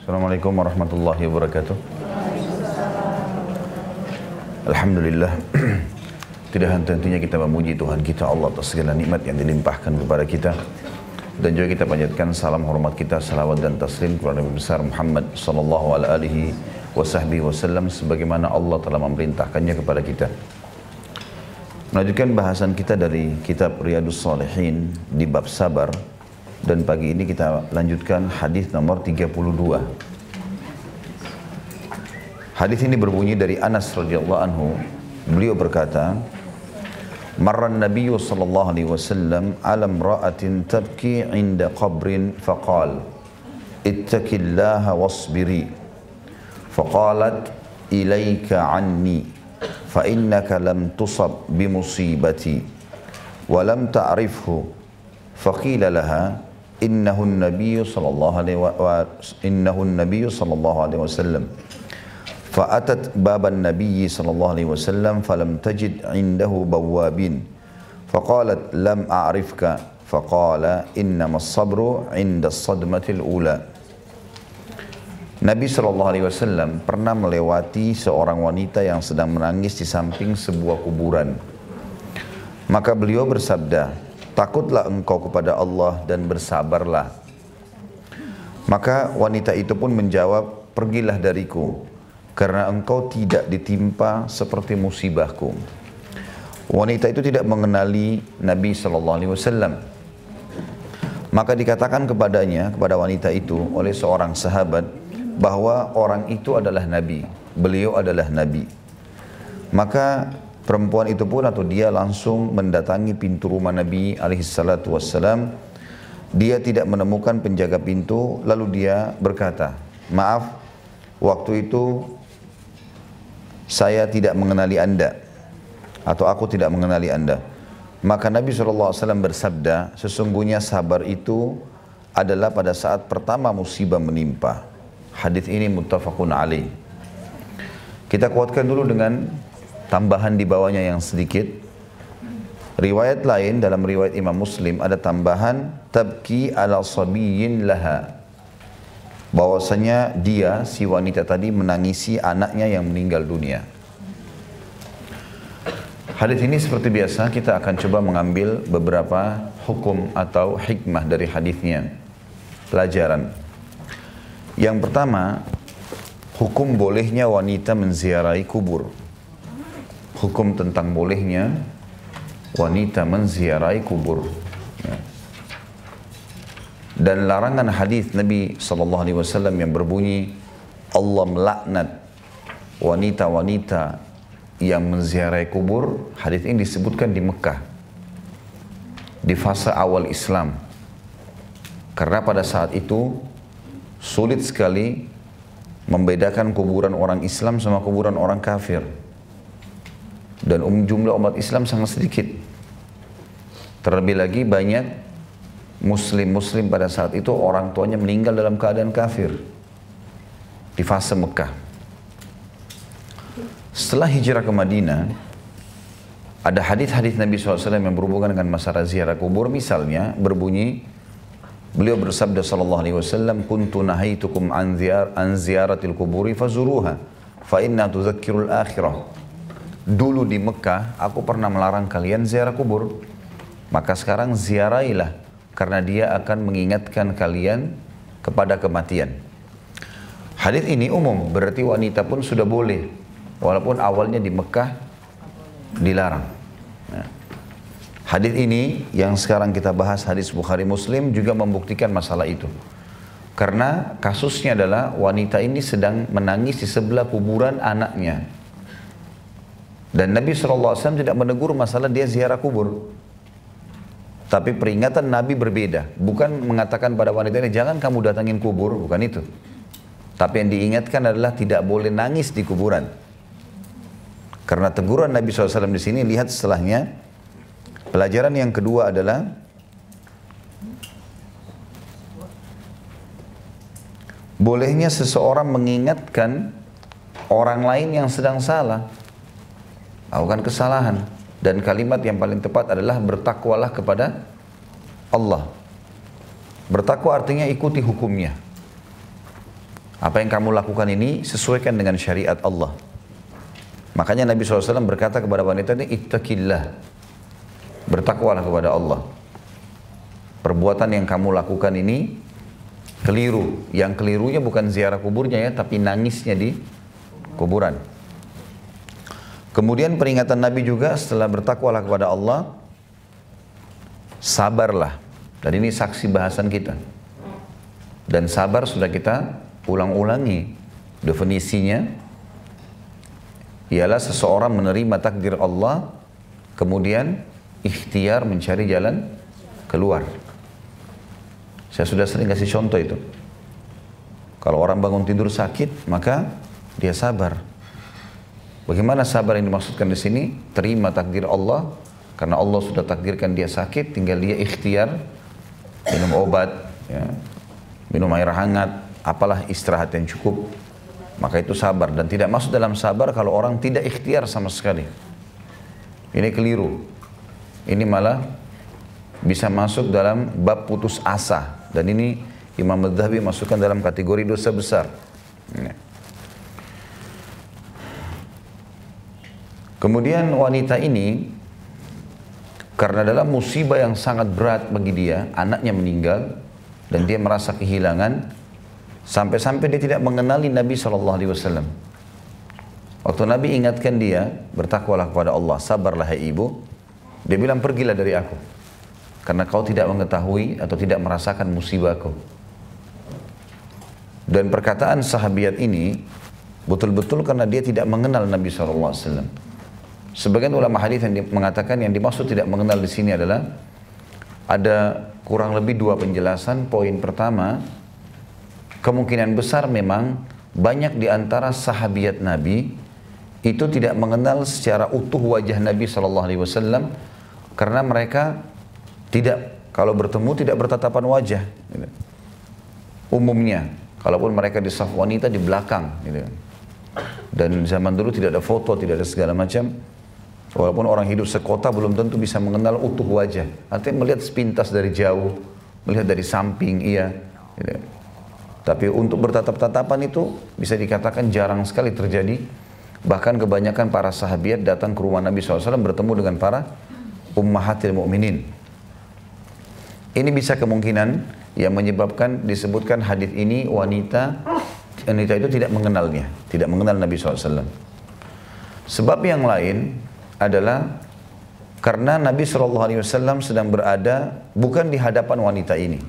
Assalamualaikum warahmatullahi wabarakatuh. Alhamdulillah. Tidak henti-hentinya kita memuji Tuhan kita Allah atas segala nikmat yang dilimpahkan kepada kita. Dan juga kita panjatkan salam hormat kita, salawat dan taslim kepada Nabi besar Muhammad sallallahu alaihi wasallam sebagaimana Allah telah memerintahkannya kepada kita. Melanjutkan bahasan kita dari kitab Riyadhus Shalihin di bab sabar. Dan pagi ini kita lanjutkan hadis nomor 32. Hadis ini berbunyi dari Anas radhiyallahu anhu. Beliau berkata, "Marran Nabiy sallallahu alaihi wasallam 'ala imra'atin tabki 'inda qabrin faqala, ittaqillaha wasbiri." Faqalat, "Ilaika 'anni, fa innaka lam tusab bimusibati wa lam ta'rifhu." Faqila laha, إنه النبي صلى الله عليه وسلم فأتت باب النبي صلى الله عليه وسلم فلم تجد عنده بوابين فقالت لم أعرفك فقال إنما الصبر عند الصدمة الأولى. Nabi SAW pernah melewati seorang wanita yang sedang menangis di samping sebuah kuburan. Maka beliau bersabda, "Takutlah engkau kepada Allah dan bersabarlah." Maka wanita itu pun menjawab, "Pergilah dariku, karena engkau tidak ditimpa seperti musibahku." Wanita itu tidak mengenali Nabi SAW. Maka dikatakan kepadanya, kepada wanita itu oleh seorang sahabat, bahwa orang itu adalah Nabi, beliau adalah Nabi. Maka perempuan itu pun atau dia langsung mendatangi pintu rumah Nabi alaihissalatu wassalam. Dia tidak menemukan penjaga pintu, lalu dia berkata, "Maaf, waktu itu saya tidak mengenali Anda, atau aku tidak mengenali Anda." Maka Nabi SAW bersabda, "Sesungguhnya sabar itu adalah pada saat pertama musibah menimpa." Hadis ini muttafaqun alaih. Kita kuatkan dulu dengan tambahan di bawahnya yang sedikit. Riwayat lain dalam riwayat Imam Muslim ada tambahan tabki ala sabiyyin laha. Bahwasanya dia, si wanita tadi, menangisi anaknya yang meninggal dunia. Hadis ini seperti biasa kita akan coba mengambil beberapa hukum atau hikmah dari hadisnya. Pelajaran. Yang pertama, hukum bolehnya wanita menziarahi kubur. Hukum tentang bolehnya wanita menziarahi kubur. Dan larangan hadis Nabi SAW yang berbunyi, Allah melaknat wanita-wanita yang menziarahi kubur. Hadis ini disebutkan di Mekah, di fase awal Islam. Karena pada saat itu sulit sekali membedakan kuburan orang Islam sama kuburan orang kafir. Dan jumlah umat Islam sangat sedikit. Terlebih lagi banyak muslim pada saat itu orang tuanya meninggal dalam keadaan kafir di fase Mekah. Setelah hijrah ke Madinah, ada hadis-hadis Nabi SAW yang berhubungan dengan masalah ziarah kubur. Misalnya berbunyi, beliau bersabda SAW, "Kuntu nahaitukum an ziyaratil kuburi fazuruha, fa inna tuzakkirul akhirah." Dulu di Mekah, aku pernah melarang kalian ziarah kubur. Maka sekarang ziarahilah, karena dia akan mengingatkan kalian kepada kematian. Hadis ini umum, berarti wanita pun sudah boleh. Walaupun awalnya di Mekah dilarang. Hadis ini yang sekarang kita bahas, hadis Bukhari Muslim, juga membuktikan masalah itu. Karena kasusnya adalah wanita ini sedang menangis di sebelah kuburan anaknya. Dan Nabi SAW tidak menegur masalah dia ziarah kubur. Tapi peringatan Nabi berbeda. Bukan mengatakan pada wanita ini, jangan kamu datangin kubur, bukan itu. Tapi yang diingatkan adalah tidak boleh nangis di kuburan. Karena teguran Nabi SAW di sini, lihat setelahnya. Pelajaran yang kedua adalah bolehnya seseorang mengingatkan orang lain yang sedang salah, melakukan kesalahan. Dan kalimat yang paling tepat adalah bertakwalah kepada Allah. Bertakwa artinya ikuti hukumnya. Apa yang kamu lakukan ini sesuaikan dengan syariat Allah. Makanya Nabi SAW berkata kepada wanita ini, ittaqillah, bertakwalah kepada Allah. Perbuatan yang kamu lakukan ini keliru. Yang kelirunya bukan ziarah kuburnya ya, tapi nangisnya di kuburan. Kemudian peringatan Nabi juga setelah bertakwalah kepada Allah, sabarlah. Dan ini saksi bahasan kita. Dan sabar sudah kita ulang-ulangi. Definisinya ialah seseorang menerima takdir Allah, kemudian ikhtiar mencari jalan keluar. Saya sudah sering kasih contoh itu. Kalau orang bangun tidur sakit, maka dia sabar. Bagaimana sabar yang dimaksudkan di sini? Terima takdir Allah, karena Allah sudah takdirkan dia sakit, tinggal dia ikhtiar, minum obat, ya, minum air hangat, apalah istirahat yang cukup. Maka itu sabar. Dan tidak masuk dalam sabar kalau orang tidak ikhtiar sama sekali. Ini keliru. Ini malah bisa masuk dalam bab putus asa. Dan ini Imam Adz-Dzahabi masukkan dalam kategori dosa besar. Kemudian wanita ini, karena dalam musibah yang sangat berat bagi dia, anaknya meninggal, dan dia merasa kehilangan, sampai-sampai dia tidak mengenali Nabi SAW. Waktu Nabi ingatkan dia, bertakwalah kepada Allah, sabarlah hai ibu, dia bilang pergilah dari aku, karena kau tidak mengetahui atau tidak merasakan musibahku. Dan perkataan sahabiat ini betul-betul karena dia tidak mengenal Nabi SAW. Sebagian ulama hadis yang mengatakan yang dimaksud tidak mengenal di sini adalah ada kurang lebih dua penjelasan. Poin pertama, kemungkinan besar memang banyak di antara sahabiat Nabi itu tidak mengenal secara utuh wajah Nabi SAW karena mereka tidak, kalau bertemu tidak bertatapan wajah. Umumnya, kalaupun mereka di saf wanita di belakang. Dan zaman dulu tidak ada foto, tidak ada segala macam. Walaupun orang hidup sekota belum tentu bisa mengenal utuh wajah. Artinya melihat sepintas dari jauh, melihat dari samping, iya. Tapi untuk bertatap-tatapan itu bisa dikatakan jarang sekali terjadi. Bahkan kebanyakan para sahabiat datang ke rumah Nabi SAW bertemu dengan para ummahatil mu'minin. Ini bisa kemungkinan yang menyebabkan disebutkan hadis ini wanita itu tidak mengenalnya, tidak mengenal Nabi SAW. Sebab yang lain adalah karena Nabi SAW sedang berada bukan di hadapan wanita ini,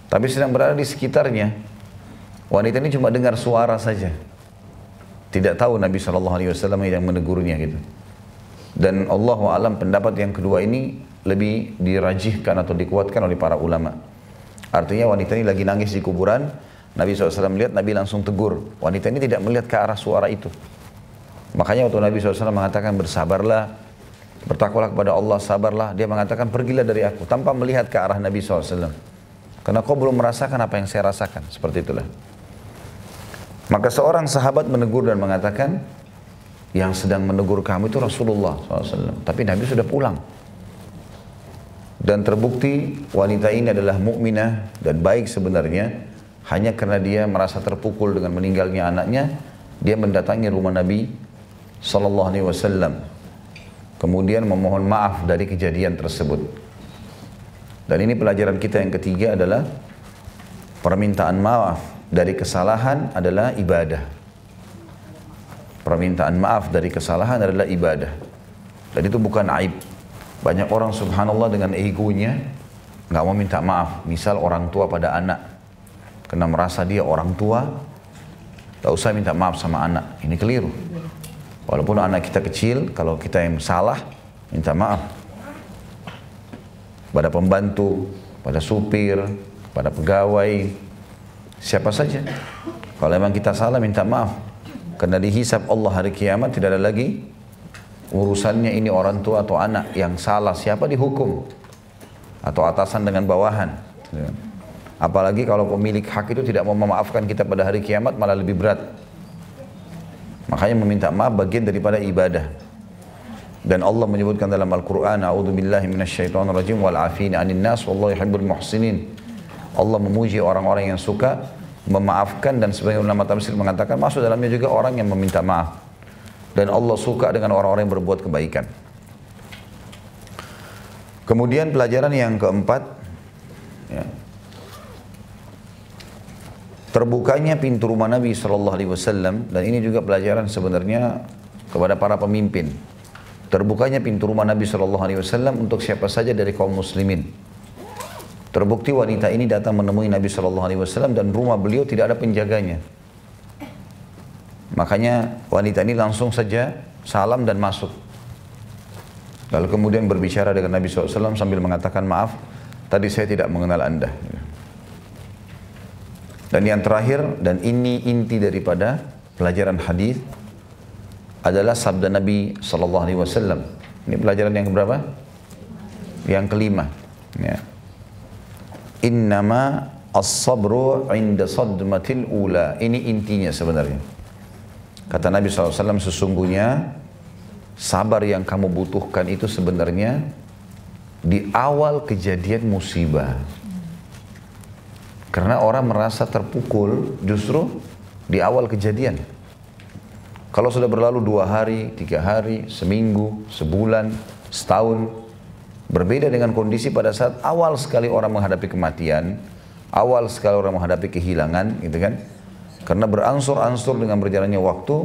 tapi sedang berada di sekitarnya. Wanita ini cuma dengar suara saja, tidak tahu Nabi SAW yang menegurnya gitu. Dan Allahu a'lam pendapat yang kedua ini lebih dirajihkan atau dikuatkan oleh para ulama. Artinya wanita ini lagi nangis di kuburan, Nabi SAW melihat, Nabi langsung tegur. Wanita ini tidak melihat ke arah suara itu. Makanya waktu Nabi SAW mengatakan bersabarlah, bertakwalah kepada Allah, sabarlah, dia mengatakan pergilah dari aku, tanpa melihat ke arah Nabi SAW. Karena kau belum merasakan apa yang saya rasakan, seperti itulah. Maka seorang sahabat menegur dan mengatakan, yang sedang menegur kamu itu Rasulullah SAW. Tapi Nabi sudah pulang. Dan terbukti wanita ini adalah mukminah dan baik sebenarnya. Hanya karena dia merasa terpukul dengan meninggalnya anaknya, dia mendatangi rumah Nabi SAW. Kemudian memohon maaf dari kejadian tersebut. Dan ini pelajaran kita yang ketiga adalah permintaan maaf dari kesalahan adalah ibadah. Permintaan maaf dari kesalahan adalah ibadah. Dan itu bukan aib. Banyak orang subhanallah dengan egonya nggak mau minta maaf. Misal orang tua pada anak, karena merasa dia orang tua, tak usah minta maaf sama anak. Ini keliru. Walaupun anak kita kecil, kalau kita yang salah, minta maaf. Pada pembantu, pada supir, pada pegawai, siapa saja. Kalau memang kita salah, minta maaf. Karena dihisab Allah hari kiamat tidak ada lagi urusannya ini orang tua atau anak. Yang salah siapa dihukum. Atau atasan dengan bawahan. Apalagi kalau pemilik hak itu tidak mau memaafkan kita pada hari kiamat, malah lebih berat. Makanya meminta maaf bagian daripada ibadah. Dan Allah menyebutkan dalam Al-Quran, A'udzubillahi minasyaitonirrajim wal 'afina 'anil nas wallahu yuhibbul muhsinin. Allah memuji orang-orang yang suka memaafkan, dan sebagian ulama tafsir mengatakan masuk dalamnya juga orang yang meminta maaf. Dan Allah suka dengan orang-orang yang berbuat kebaikan. Kemudian pelajaran yang keempat, ya, terbukanya pintu rumah Nabi SAW, dan ini juga pelajaran sebenarnya kepada para pemimpin. Terbukanya pintu rumah Nabi SAW untuk siapa saja dari kaum muslimin. Terbukti wanita ini datang menemui Nabi SAW dan rumah beliau tidak ada penjaganya. Makanya wanita ini langsung saja salam dan masuk. Lalu kemudian berbicara dengan Nabi SAW sambil mengatakan, maaf, tadi saya tidak mengenal Anda. Dan yang terakhir, dan ini inti daripada pelajaran hadis, adalah sabda Nabi SAW. Ini pelajaran yang berapa? Yang kelima. Ya. Innama as-sabru inda sadmatil ula. Ini intinya sebenarnya. Kata Nabi SAW, sesungguhnya sabar yang kamu butuhkan itu sebenarnya di awal kejadian musibah. Karena orang merasa terpukul justru di awal kejadian. Kalau sudah berlalu 2 hari, 3 hari, seminggu, sebulan, setahun, berbeda dengan kondisi pada saat awal sekali orang menghadapi kematian, awal sekali orang menghadapi kehilangan, gitu kan? Karena beransur-ansur dengan berjalannya waktu,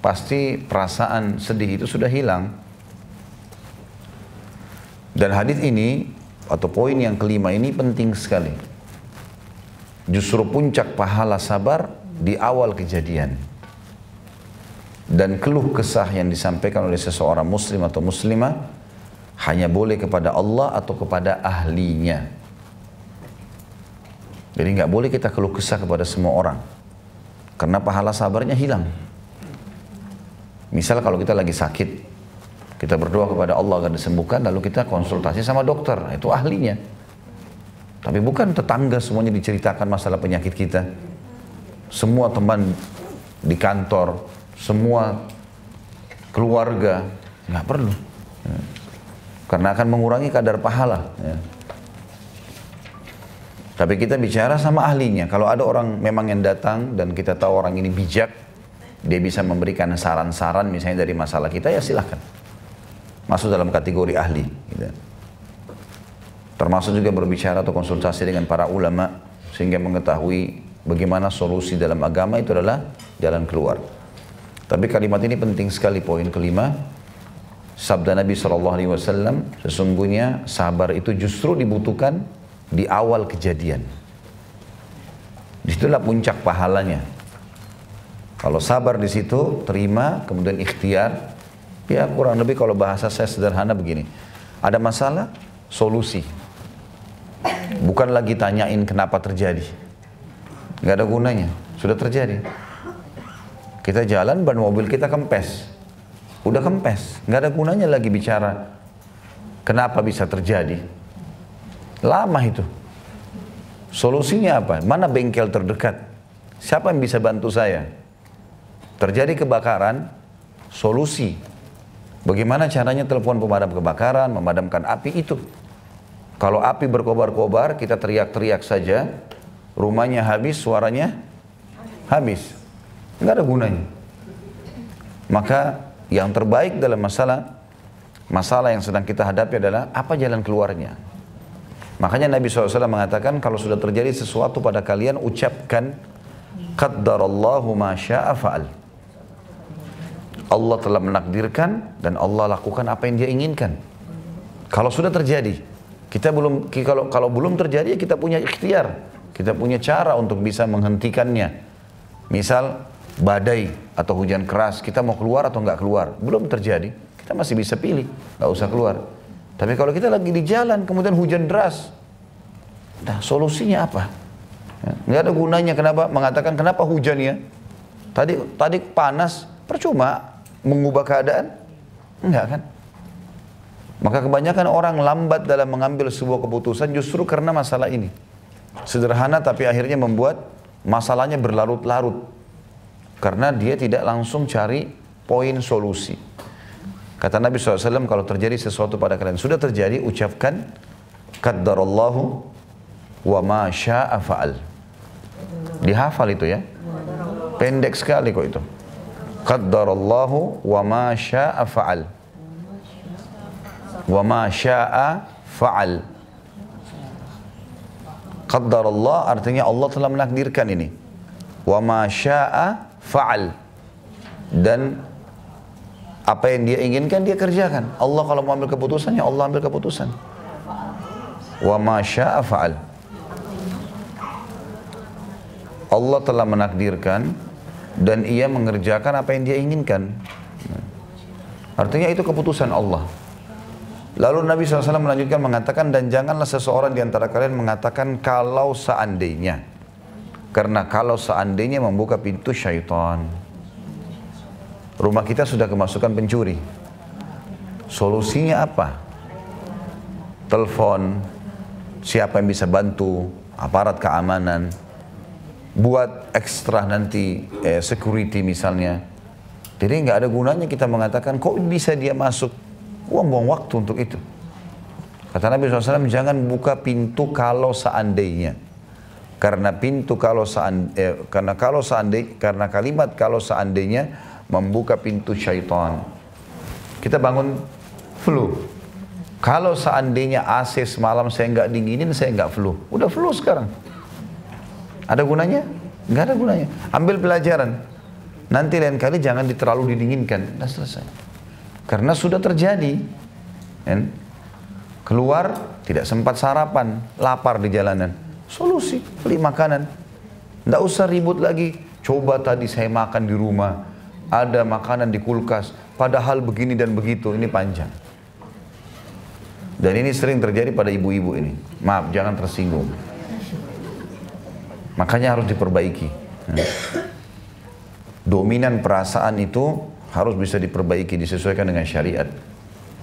pasti perasaan sedih itu sudah hilang. Dan hadis ini, atau poin yang kelima ini penting sekali. Justru puncak pahala sabar di awal kejadian. Dan keluh kesah yang disampaikan oleh seseorang muslim atau muslimah hanya boleh kepada Allah atau kepada ahlinya. Jadi nggak boleh kita keluh kesah kepada semua orang, karena pahala sabarnya hilang. Misal kalau kita lagi sakit, kita berdoa kepada Allah agar disembuhkan, lalu kita konsultasi sama dokter, itu ahlinya. Tapi bukan tetangga semuanya diceritakan masalah penyakit kita. Semua teman di kantor, semua keluarga, nggak perlu. Karena akan mengurangi kadar pahala. Ya. Tapi kita bicara sama ahlinya. Kalau ada orang memang yang datang dan kita tahu orang ini bijak, dia bisa memberikan saran-saran misalnya dari masalah kita, ya silahkan. Masuk dalam kategori ahli. Gitu. Termasuk juga berbicara atau konsultasi dengan para ulama, sehingga mengetahui bagaimana solusi dalam agama itu adalah jalan keluar. Tapi kalimat ini penting sekali, poin kelima. Sabda Nabi SAW, sesungguhnya sabar itu justru dibutuhkan di awal kejadian. Disitulah puncak pahalanya. Kalau sabar di situ, terima, kemudian ikhtiar. Ya kurang lebih kalau bahasa saya sederhana begini. Ada masalah, solusi. Bukan lagi tanyain kenapa terjadi. Nggak ada gunanya, sudah terjadi. Kita jalan, ban mobil kita kempes. Udah kempes, nggak ada gunanya lagi bicara kenapa bisa terjadi. Lama itu. Solusinya apa? Mana bengkel terdekat? Siapa yang bisa bantu saya? Terjadi kebakaran, solusi. Bagaimana caranya telepon pemadam kebakaran, memadamkan api itu. Kalau api berkobar-kobar, kita teriak-teriak saja, rumahnya habis, suaranya habis. Nggak ada gunanya. Maka yang terbaik dalam masalah yang sedang kita hadapi adalah apa jalan keluarnya. Makanya Nabi SAW mengatakan kalau sudah terjadi sesuatu pada kalian, ucapkan qaddarallahu ma syaa fa'al. Allah telah menakdirkan dan Allah lakukan apa yang dia inginkan. Kalau sudah terjadi, kalau belum terjadi kita punya ikhtiar, kita punya cara untuk bisa menghentikannya. Misal badai atau hujan keras, kita mau keluar atau nggak keluar, belum terjadi, kita masih bisa pilih, nggak usah keluar. Tapi kalau kita lagi di jalan, kemudian hujan deras, nah solusinya apa? Nggak ada gunanya mengatakan kenapa hujan ya? Tadi panas, percuma mengubah keadaan, enggak kan? Maka kebanyakan orang lambat dalam mengambil sebuah keputusan justru karena masalah ini. Sederhana tapi akhirnya membuat masalahnya berlarut-larut. Karena dia tidak langsung cari poin solusi. Kata Nabi SAW, kalau terjadi sesuatu pada kalian, sudah terjadi, ucapkan qaddarallahu wa ma syaa fa'al. Dihafal itu ya. Pendek sekali kok itu. Qaddarallahu wa ma syaa fa'al. Wa ma syaa fa'al. Qaddarallah artinya Allah telah menakdirkan ini. Wa ma syaa fa'al. Dan apa yang dia inginkan dia kerjakan. Allah kalau mau ambil keputusannya Allah ambil keputusan. Wa ma syaa fa'al. Allah telah menakdirkan dan ia mengerjakan apa yang dia inginkan. Artinya itu keputusan Allah. Lalu Nabi SAW melanjutkan mengatakan, dan janganlah seseorang di antara kalian mengatakan kalau seandainya. Karena kalau seandainya membuka pintu syaitan. Rumah kita sudah kemasukan pencuri. Solusinya apa? Telepon, siapa yang bisa bantu, aparat keamanan, buat ekstra nanti security misalnya. Jadi nggak ada gunanya kita mengatakan kok bisa dia masuk, buang-buang waktu untuk itu. Kata Nabi SAW, jangan buka pintu kalau seandainya. Karena pintu kalau karena kalimat kalau seandainya membuka pintu syaitan. Kita bangun flu. Kalau seandainya AC semalam saya nggak dinginin, saya nggak flu. Udah flu sekarang. Ada gunanya? Nggak ada gunanya. Ambil pelajaran. Nanti lain kali jangan terlalu didinginkan. Sudah selesai. Karena sudah terjadi. Keluar, tidak sempat sarapan, lapar di jalanan. Solusi, beli makanan. Nggak usah ribut lagi. Coba tadi saya makan di rumah. Ada makanan di kulkas. Padahal begini dan begitu. Ini panjang. Dan ini sering terjadi pada ibu-ibu ini. Maaf, jangan tersinggung. Makanya harus diperbaiki. Dominan perasaan itu harus bisa diperbaiki, disesuaikan dengan syariat.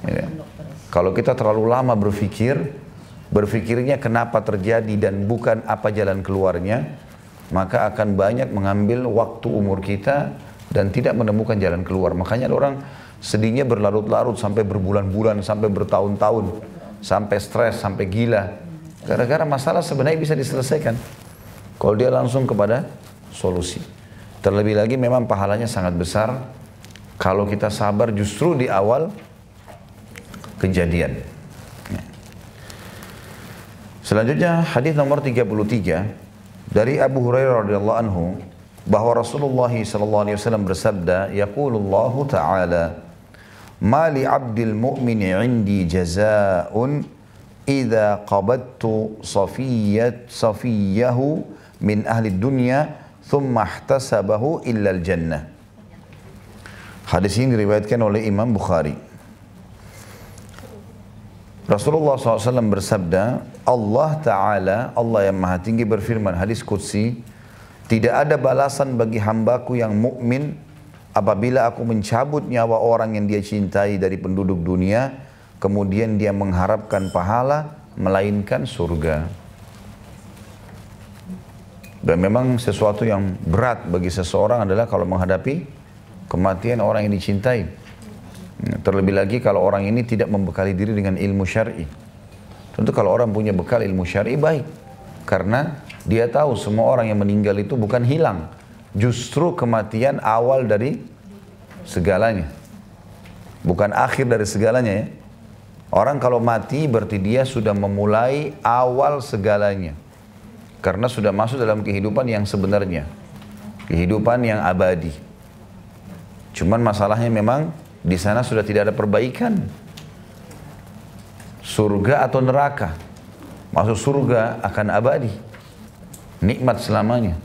Ya. Kalau kita terlalu lama berpikirnya kenapa terjadi dan bukan apa jalan keluarnya, maka akan banyak mengambil waktu umur kita dan tidak menemukan jalan keluar. Makanya ada orang sedihnya berlarut-larut sampai berbulan-bulan, sampai bertahun-tahun, sampai stres, sampai gila. Gara-gara masalah sebenarnya bisa diselesaikan kalau dia langsung kepada solusi. Terlebih lagi memang pahalanya sangat besar kalau kita sabar justru di awal kejadian. Selanjutnya hadis nomor 33 dari Abu Hurairah radhiyallahu anhu bahwa Rasulullah sallallahu alaihi wasallam bersabda, yaqulullahu ta'ala, "Ma li 'abdil mu'mini 'indi jazaa'un idza qabadtu safiyahu min ahli dunya thumma ihtasabahu illa al-jannah." Hadis ini diriwayatkan oleh Imam Bukhari. Rasulullah SAW bersabda, Allah Ta'ala, Allah yang Maha Tinggi berfirman, hadis Qudsi, tidak ada balasan bagi hambaku yang mukmin apabila aku mencabut nyawa orang yang dia cintai dari penduduk dunia, kemudian dia mengharapkan pahala, melainkan surga. Dan memang sesuatu yang berat bagi seseorang adalah kalau menghadapi kematian orang yang dicintai. Terlebih lagi kalau orang ini tidak membekali diri dengan ilmu syar'i. Tentu kalau orang punya bekal ilmu syar'i baik. Karena dia tahu semua orang yang meninggal itu bukan hilang. Justru kematian awal dari segalanya. Bukan akhir dari segalanya ya. Orang kalau mati berarti dia sudah memulai awal segalanya. Karena sudah masuk dalam kehidupan yang sebenarnya. Kehidupan yang abadi. Cuman masalahnya memang di sana sudah tidak ada perbaikan. Surga atau neraka. Masuk surga akan abadi. Nikmat selamanya.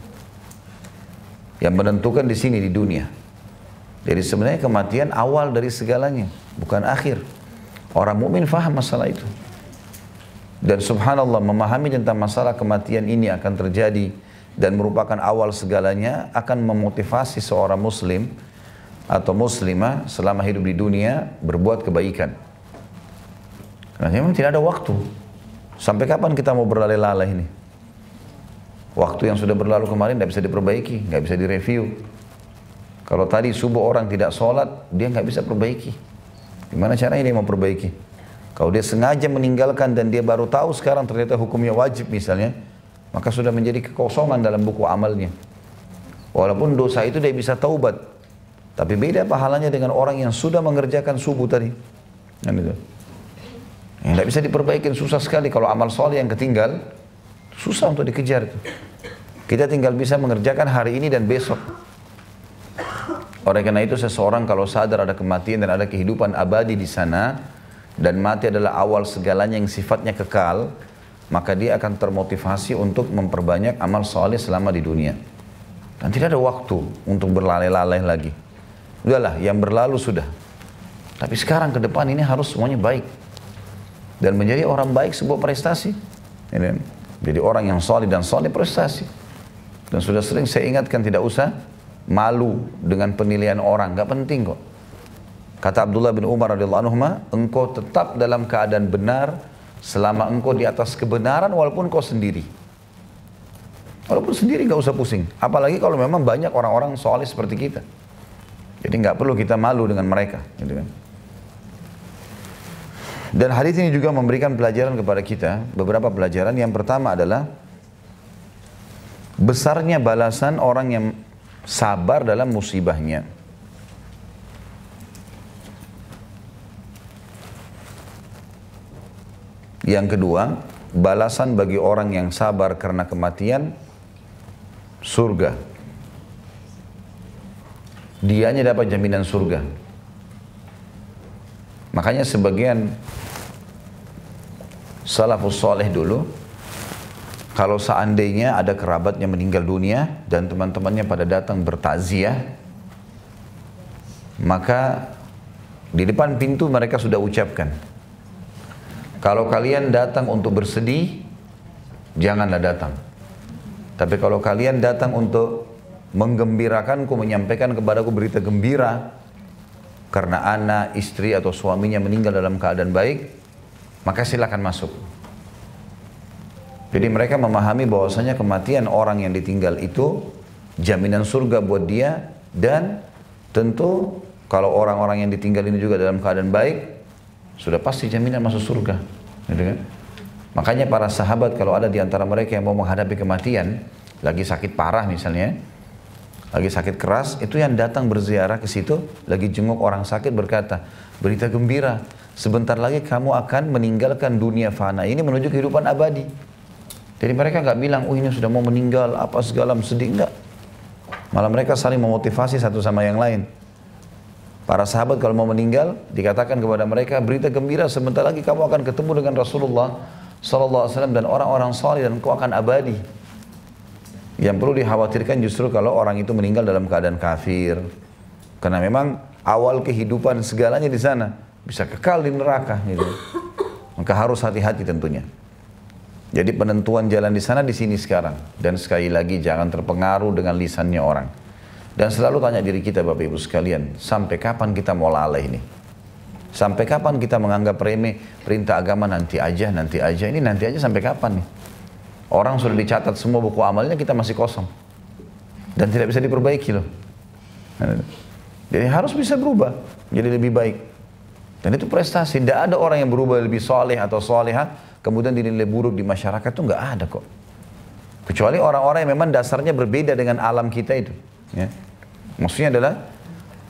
Yang menentukan di sini di dunia. Jadi sebenarnya kematian awal dari segalanya, bukan akhir. Orang mukmin faham masalah itu. Dan subhanallah memahami tentang masalah kematian ini akan terjadi dan merupakan awal segalanya akan memotivasi seorang muslim atau muslimah selama hidup di dunia berbuat kebaikan. Karena memang tidak ada waktu. Sampai kapan kita mau berlalai-lalai ini? Waktu yang sudah berlalu kemarin tidak bisa diperbaiki, nggak bisa direview. Kalau tadi subuh orang tidak sholat, dia nggak bisa perbaiki. Gimana caranya dia mau perbaiki? Kalau dia sengaja meninggalkan dan dia baru tahu sekarang ternyata hukumnya wajib misalnya, maka sudah menjadi kekosongan dalam buku amalnya. Walaupun dosa itu dia bisa taubat, tapi beda pahalanya dengan orang yang sudah mengerjakan subuh tadi. Kan itu. Yang tidak bisa diperbaikin, susah sekali. Kalau amal soleh yang ketinggal, susah untuk dikejar itu. Kita tinggal bisa mengerjakan hari ini dan besok. Oleh karena itu seseorang kalau sadar ada kematian dan ada kehidupan abadi di sana, dan mati adalah awal segalanya yang sifatnya kekal, maka dia akan termotivasi untuk memperbanyak amal soleh selama di dunia. Dan tidak ada waktu untuk berlalai-lalai lagi. Udahlah, yang berlalu sudah. Tapi sekarang ke depan ini harus semuanya baik. Dan menjadi orang baik sebuah prestasi. Jadi orang yang soleh dan soleh prestasi. Dan sudah sering saya ingatkan, tidak usah malu dengan penilaian orang, gak penting kok. Kata Abdullah bin Umar radhiyallahu anhu, engkau tetap dalam keadaan benar selama engkau di atas kebenaran walaupun kau sendiri. Walaupun sendiri gak usah pusing. Apalagi kalau memang banyak orang-orang soleh seperti kita. Jadi gak perlu kita malu dengan mereka. Gitu kan. Dan hadis ini juga memberikan pelajaran kepada kita, beberapa pelajaran. Yang pertama adalah besarnya balasan orang yang sabar dalam musibahnya. Yang kedua, balasan bagi orang yang sabar karena kematian, surga. Dianya dapat jaminan surga. Makanya sebagian salafus soleh dulu, kalau seandainya ada kerabatnya meninggal dunia dan teman-temannya pada datang bertakziah, maka di depan pintu mereka sudah ucapkan, kalau kalian datang untuk bersedih, janganlah datang. Tapi kalau kalian datang untuk menggembirakanku, menyampaikan kepadaku berita gembira, karena anak, istri atau suaminya meninggal dalam keadaan baik, maka silakan masuk. Jadi mereka memahami bahwasanya kematian orang yang ditinggal itu jaminan surga buat dia, dan tentu kalau orang-orang yang ditinggal ini juga dalam keadaan baik, sudah pasti jaminan masuk surga. Gitu kan? Makanya para sahabat kalau ada di antara mereka yang mau menghadapi kematian, lagi sakit parah misalnya, lagi sakit keras, itu yang datang berziarah ke situ, lagi jenguk orang sakit berkata, berita gembira, sebentar lagi kamu akan meninggalkan dunia fana ini menuju kehidupan abadi. Jadi mereka nggak bilang, oh ini sudah mau meninggal, apa segala sedih, enggak. Malah mereka saling memotivasi satu sama yang lain. Para sahabat kalau mau meninggal, dikatakan kepada mereka, berita gembira, sebentar lagi kamu akan ketemu dengan Rasulullah SAW dan orang-orang saleh dan kau akan abadi. Yang perlu dikhawatirkan justru kalau orang itu meninggal dalam keadaan kafir. Karena memang awal kehidupan segalanya di sana. Bisa kekal di neraka. Gitu. Maka harus hati-hati tentunya. Jadi penentuan jalan di sana di sini sekarang. Dan sekali lagi jangan terpengaruh dengan lisannya orang. Dan selalu tanya diri kita Bapak Ibu sekalian. Sampai kapan kita mau lalai ini? Sampai kapan kita menganggap remeh perintah agama nanti aja, nanti aja. Ini nanti aja sampai kapan nih? Orang sudah dicatat semua buku amalnya, kita masih kosong. Dan tidak bisa diperbaiki loh. Jadi harus bisa berubah, jadi lebih baik. Dan itu prestasi. Tidak ada orang yang berubah lebih soleh atau soleha, kemudian dinilai buruk di masyarakat, itu nggak ada kok. Kecuali orang-orang yang memang dasarnya berbeda dengan alam kita itu. Ya. Maksudnya adalah,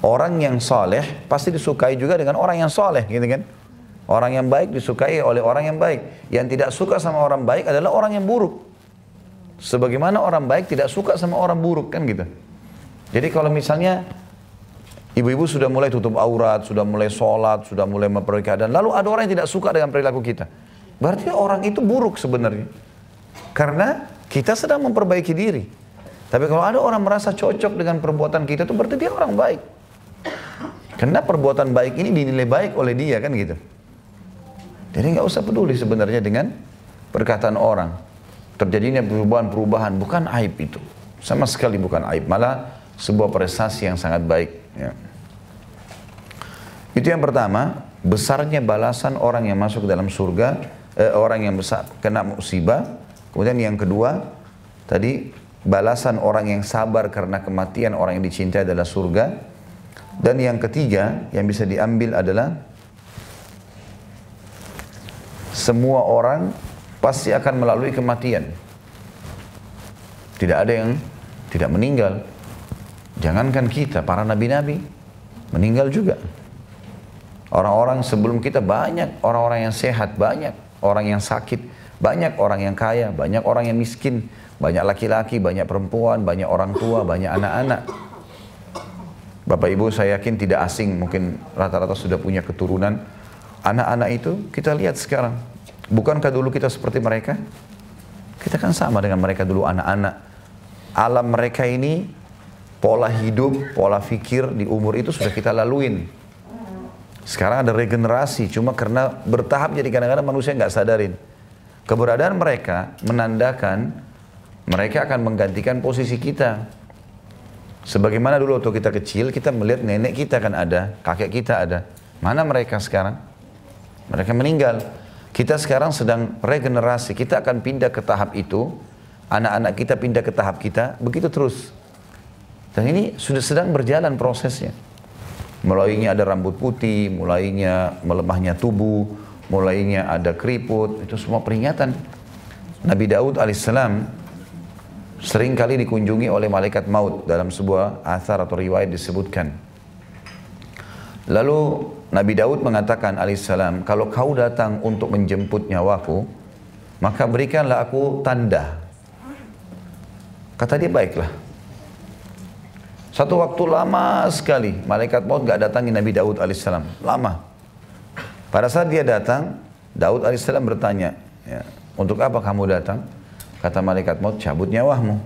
orang yang soleh pasti disukai juga dengan orang yang soleh, gitu kan. Orang yang baik disukai oleh orang yang baik. Yang tidak suka sama orang baik adalah orang yang buruk. Sebagaimana orang baik tidak suka sama orang buruk, kan gitu. Jadi kalau misalnya ibu-ibu sudah mulai tutup aurat, sudah mulai sholat, sudah mulai memperbaiki keadaan, lalu ada orang yang tidak suka dengan perilaku kita, berarti orang itu buruk sebenarnya. Karena kita sedang memperbaiki diri. Tapi kalau ada orang merasa cocok dengan perbuatan kita, itu berarti dia orang baik. Karena perbuatan baik ini dinilai baik oleh dia, kan gitu. Jadi nggak usah peduli sebenarnya dengan perkataan orang. Terjadinya perubahan-perubahan bukan aib itu. Sama sekali bukan aib. Malah sebuah prestasi yang sangat baik. Ya. Itu yang pertama. Besarnya balasan orang yang masuk ke dalam surga. Orang yang besar kena musibah. Kemudian yang kedua. Tadi balasan orang yang sabar karena kematian orang yang dicintai adalah surga. Dan yang ketiga yang bisa diambil adalah semua orang pasti akan melalui kematian. Tidak ada yang tidak meninggal. Jangankan kita, para nabi-nabi meninggal juga. Orang-orang sebelum kita banyak, orang-orang yang sehat banyak, orang yang sakit banyak, orang yang kaya, banyak orang yang miskin, banyak laki-laki, banyak perempuan, banyak orang tua, banyak anak-anak. Bapak Ibu saya yakin tidak asing, mungkin rata-rata sudah punya keturunan. Anak-anak itu kita lihat sekarang. Bukankah dulu kita seperti mereka? Kita kan sama dengan mereka dulu anak-anak. Alam mereka ini, pola hidup, pola fikir di umur itu sudah kita laluin. Sekarang ada regenerasi, cuma karena bertahap jadi kadang-kadang manusia nggak sadarin. Keberadaan mereka menandakan mereka akan menggantikan posisi kita. Sebagaimana dulu waktu kita kecil, kita melihat nenek kita kan ada, kakek kita ada. Mana mereka sekarang? Mereka meninggal. Kita sekarang sedang regenerasi, kita akan pindah ke tahap itu. Anak-anak kita pindah ke tahap kita, begitu terus. Dan ini sudah sedang berjalan prosesnya. Mulainya ada rambut putih, mulainya melemahnya tubuh, mulainya ada keriput, itu semua peringatan. Nabi Daud alaihissalam sering kali dikunjungi oleh malaikat maut dalam sebuah athar atau riwayat disebutkan. Lalu Nabi Daud mengatakan alaihissalam, kalau kau datang untuk menjemput nyawaku, maka berikanlah aku tanda. Kata dia, baiklah. Satu waktu lama sekali malaikat maut gak datangi Nabi Daud alaihissalam, lama. Pada saat dia datang, Daud alaihissalam bertanya, ya, untuk apa kamu datang? Kata malaikat maut, cabut nyawahmu.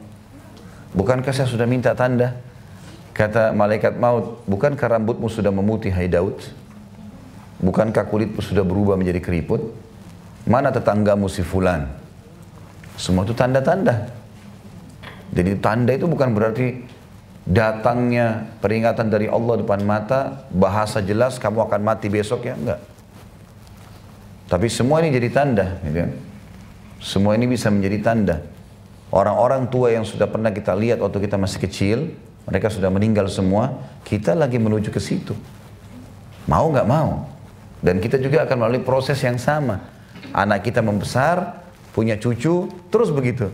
Bukankah saya sudah minta tanda? Kata malaikat maut, bukankah rambutmu sudah memutih, hai Daud? Bukankah kulitmu sudah berubah menjadi keriput? Mana tetanggamu si fulan? Semua itu tanda-tanda. Jadi tanda itu bukan berarti datangnya peringatan dari Allah depan mata, bahasa jelas kamu akan mati besok, ya enggak. Tapi semua ini jadi tanda, gitu. Semua ini bisa menjadi tanda. Orang-orang tua yang sudah pernah kita lihat waktu kita masih kecil, mereka sudah meninggal semua, kita lagi menuju ke situ. Mau nggak mau. Dan kita juga akan melalui proses yang sama. Anak kita membesar, punya cucu, terus begitu.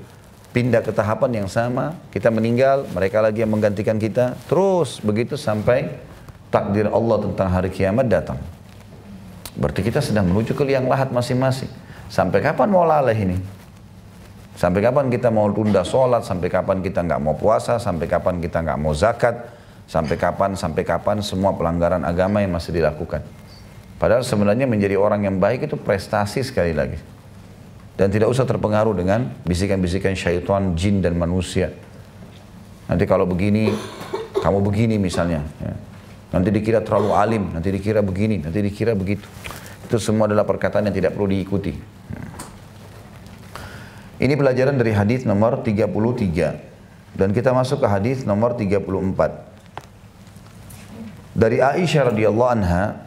Pindah ke tahapan yang sama, kita meninggal, mereka lagi yang menggantikan kita, terus begitu sampai takdir Allah tentang hari kiamat datang. Berarti kita sedang menuju ke liang lahat masing-masing. Sampai kapan mau laleh ini? Sampai kapan kita mau tunda sholat? Sampai kapan kita nggak mau puasa? Sampai kapan kita nggak mau zakat? Sampai kapan semua pelanggaran agama yang masih dilakukan? Padahal sebenarnya menjadi orang yang baik itu prestasi sekali lagi. Dan tidak usah terpengaruh dengan bisikan-bisikan syaitan, jin dan manusia. Nanti kalau begini, kamu begini misalnya. Ya. Nanti dikira terlalu alim, nanti dikira begini, nanti dikira begitu. Itu semua adalah perkataan yang tidak perlu diikuti. Ini pelajaran dari hadis nomor 33. Dan kita masuk ke hadis nomor 34. Dari Aisyah radhiyallahu anha,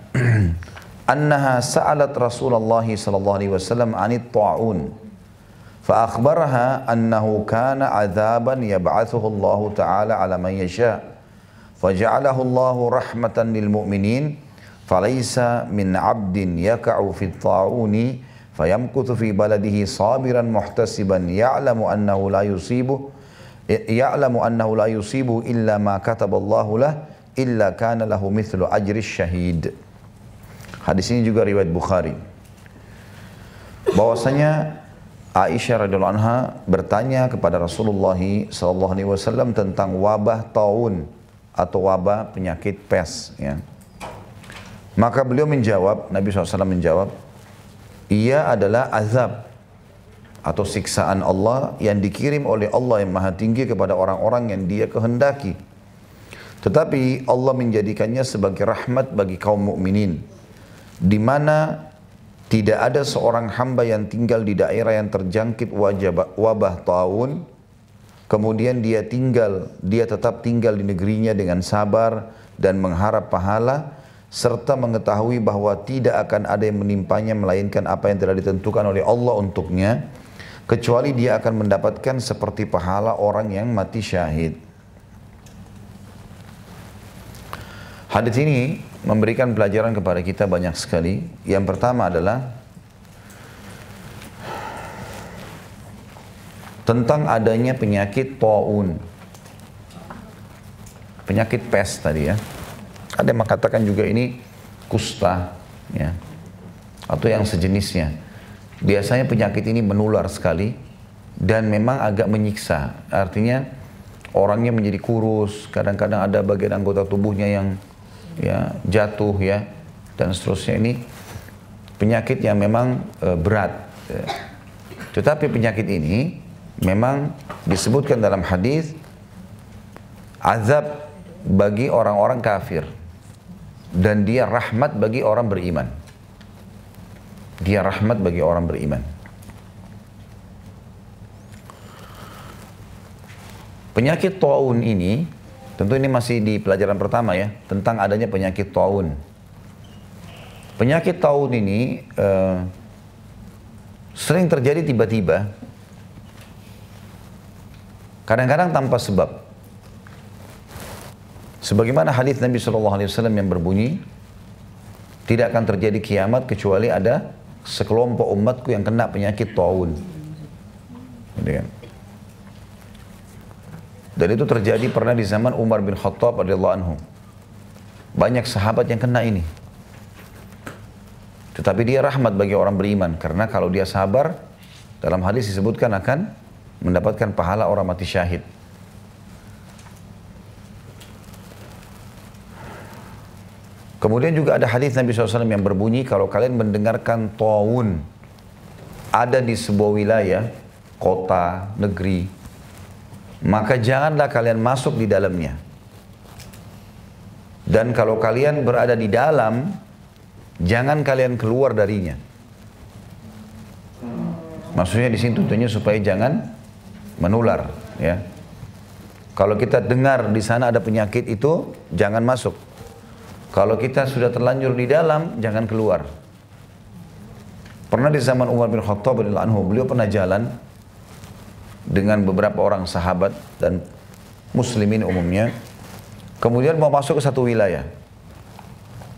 annaha sa'alat Rasulullah sallallahu alaihi wasallam 'anit ta'un. Fa akhbaraha annahu kana 'adzaban yab'athuhu Allah ta'ala 'ala man yasha'. Faja'alahu Allah rahmatan lil mu'minin. Falaysa min 'abdin yaka'u fit ta'uni fayamkuthu fi baladihi sabiran muhtasiban ya'lamu annahu la yusibu illa ma kataballahu lah illa kana lahu mithlu ajri syahid. Hadis ini juga riwayat Bukhari. Bahwasanya Aisyah radhiyallahu anha bertanya kepada Rasulullah sallallahu alaihi wasallam tentang wabah taun atau wabah penyakit pes, ya. Maka beliau menjawab, Nabi SAW menjawab, ia adalah azab atau siksaan Allah yang dikirim oleh Allah yang Maha Tinggi kepada orang-orang yang Dia kehendaki. Tetapi Allah menjadikannya sebagai rahmat bagi kaum mukminin, di mana tidak ada seorang hamba yang tinggal di daerah yang terjangkit wabah taun, kemudian dia tetap tinggal di negerinya dengan sabar dan mengharap pahala, serta mengetahui bahwa tidak akan ada yang menimpanya melainkan apa yang telah ditentukan oleh Allah untuknya, kecuali dia akan mendapatkan seperti pahala orang yang mati syahid. Hadis ini memberikan pelajaran kepada kita banyak sekali. Yang pertama adalah tentang adanya penyakit taun, penyakit pes tadi ya. Ada yang mengatakan juga ini kusta, ya, atau yang sejenisnya. Biasanya penyakit ini menular sekali dan memang agak menyiksa. Artinya orangnya menjadi kurus, kadang-kadang ada bagian anggota tubuhnya yang ya jatuh ya, dan seterusnya. Ini penyakit yang memang berat. Tetapi penyakit ini memang disebutkan dalam hadis azab bagi orang-orang kafir dan dia rahmat bagi orang beriman. Dia rahmat bagi orang beriman. Penyakit taun ini, tentu ini masih di pelajaran pertama ya, tentang adanya penyakit taun. Penyakit taun ini sering terjadi tiba-tiba, kadang-kadang tanpa sebab. Sebagaimana hadis Nabi SAW yang berbunyi, tidak akan terjadi kiamat kecuali ada sekelompok umatku yang kena penyakit taun. Dan itu terjadi pernah di zaman Umar bin Khattab radhiyallahu anhu. Banyak sahabat yang kena ini. Tetapi dia rahmat bagi orang beriman, karena kalau dia sabar, dalam hadis disebutkan akan mendapatkan pahala orang mati syahid. Kemudian juga ada hadis Nabi SAW yang berbunyi, kalau kalian mendengarkan taun ada di sebuah wilayah, kota, negeri, maka janganlah kalian masuk di dalamnya. Dan kalau kalian berada di dalam, jangan kalian keluar darinya. Maksudnya di sini tentunya supaya jangan menular, ya. Kalau kita dengar di sana ada penyakit itu, jangan masuk. Kalau kita sudah terlanjur di dalam, jangan keluar. Pernah di zaman Umar bin Khattab radhiyallahu anhu, beliau pernah jalan dengan beberapa orang sahabat dan muslimin umumnya. Kemudian mau masuk ke satu wilayah.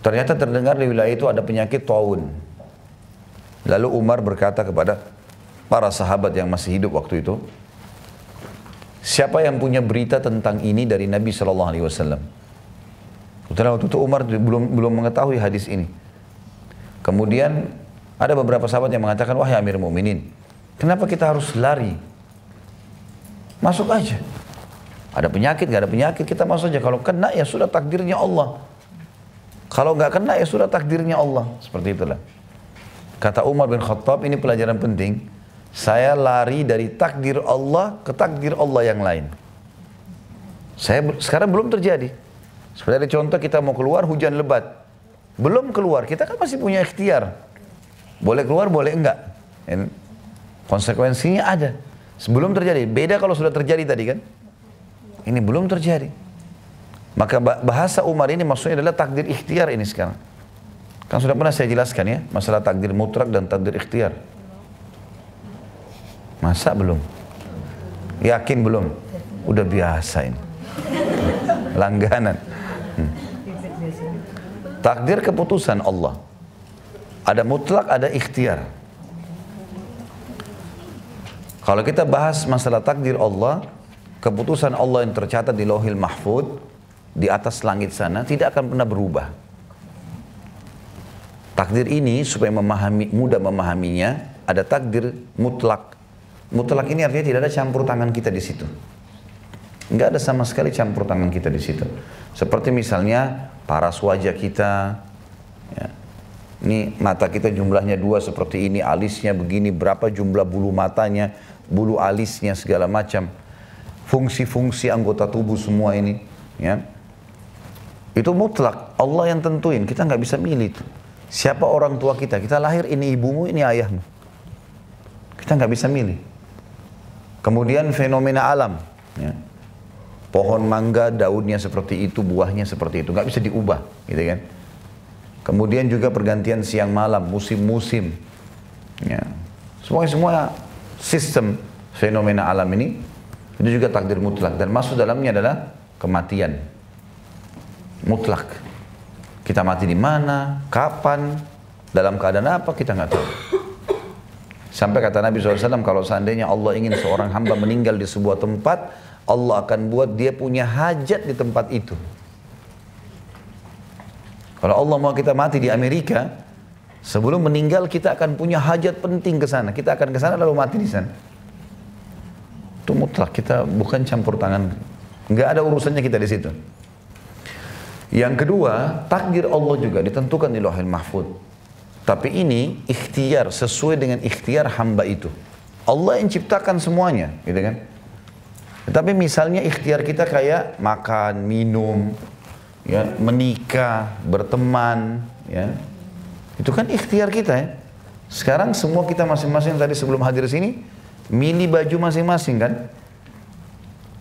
Ternyata terdengar di wilayah itu ada penyakit taun. Lalu Umar berkata kepada para sahabat yang masih hidup waktu itu, siapa yang punya berita tentang ini dari Nabi SAW? Waktu itu Umar belum mengetahui hadis ini. Kemudian ada beberapa sahabat yang mengatakan, wahai Amir Mu'minin, kenapa kita harus lari? Masuk aja. Ada penyakit, gak ada penyakit, kita masuk aja. Kalau kena ya sudah takdirnya Allah. Kalau nggak kena ya sudah takdirnya Allah. Seperti itulah. Kata Umar bin Khattab, ini pelajaran penting. Saya lari dari takdir Allah ke takdir Allah yang lain. Sekarang belum terjadi. Seperti contoh kita mau keluar hujan lebat. Belum keluar, kita kan masih punya ikhtiar. Boleh keluar, boleh enggak. Konsekuensinya ada. Sebelum terjadi. Beda kalau sudah terjadi tadi kan. Ini belum terjadi. Maka bahasa Umar ini maksudnya adalah takdir ikhtiar ini sekarang. Kan sudah pernah saya jelaskan ya, masalah takdir mutlak dan takdir ikhtiar. Masa belum? Yakin belum? Udah biasa ini. Langganan. Takdir keputusan Allah. Ada mutlak, ada ikhtiar. Kalau kita bahas masalah takdir Allah, keputusan Allah yang tercatat di Lauhil Mahfuz, di atas langit sana, tidak akan pernah berubah. Takdir ini supaya mudah memahaminya, ada takdir mutlak. Mutlak ini artinya tidak ada campur tangan kita di situ. Enggak ada sama sekali campur tangan kita di situ. Seperti misalnya paras wajah kita, ya. Ini mata kita jumlahnya 2 seperti ini, alisnya begini, berapa jumlah bulu matanya, bulu alisnya segala macam, fungsi-fungsi anggota tubuh semua ini, ya. Itu mutlak, Allah yang tentuin, kita nggak bisa milih itu. Siapa orang tua kita? Kita lahir, ini ibumu, ini ayahmu. Kita nggak bisa milih. Kemudian fenomena alam, ya. Pohon mangga, daunnya seperti itu, buahnya seperti itu, nggak bisa diubah, gitu kan? Kemudian juga pergantian siang malam, musim-musim, ya. Semua sistem fenomena alam ini itu juga takdir mutlak, dan masuk dalamnya adalah kematian mutlak. Kita mati di mana, kapan, dalam keadaan apa, kita nggak tahu. Sampai kata Nabi SAW, kalau seandainya Allah ingin seorang hamba meninggal di sebuah tempat, Allah akan buat dia punya hajat di tempat itu. Kalau Allah mau kita mati di Amerika, sebelum meninggal kita akan punya hajat penting ke sana. Kita akan ke sana lalu mati di sana. Itu mutlak, kita bukan campur tangan. Enggak ada urusannya kita di situ. Yang kedua, takdir Allah juga ditentukan di Lauhul Mahfuz. Tapi ini ikhtiar, sesuai dengan ikhtiar hamba itu. Allah yang ciptakan semuanya, gitu kan? Tapi misalnya ikhtiar kita kayak makan, minum, ya, menikah, berteman, ya. Itu kan ikhtiar kita ya. Sekarang semua kita masing-masing tadi sebelum hadir sini, milih baju masing-masing kan?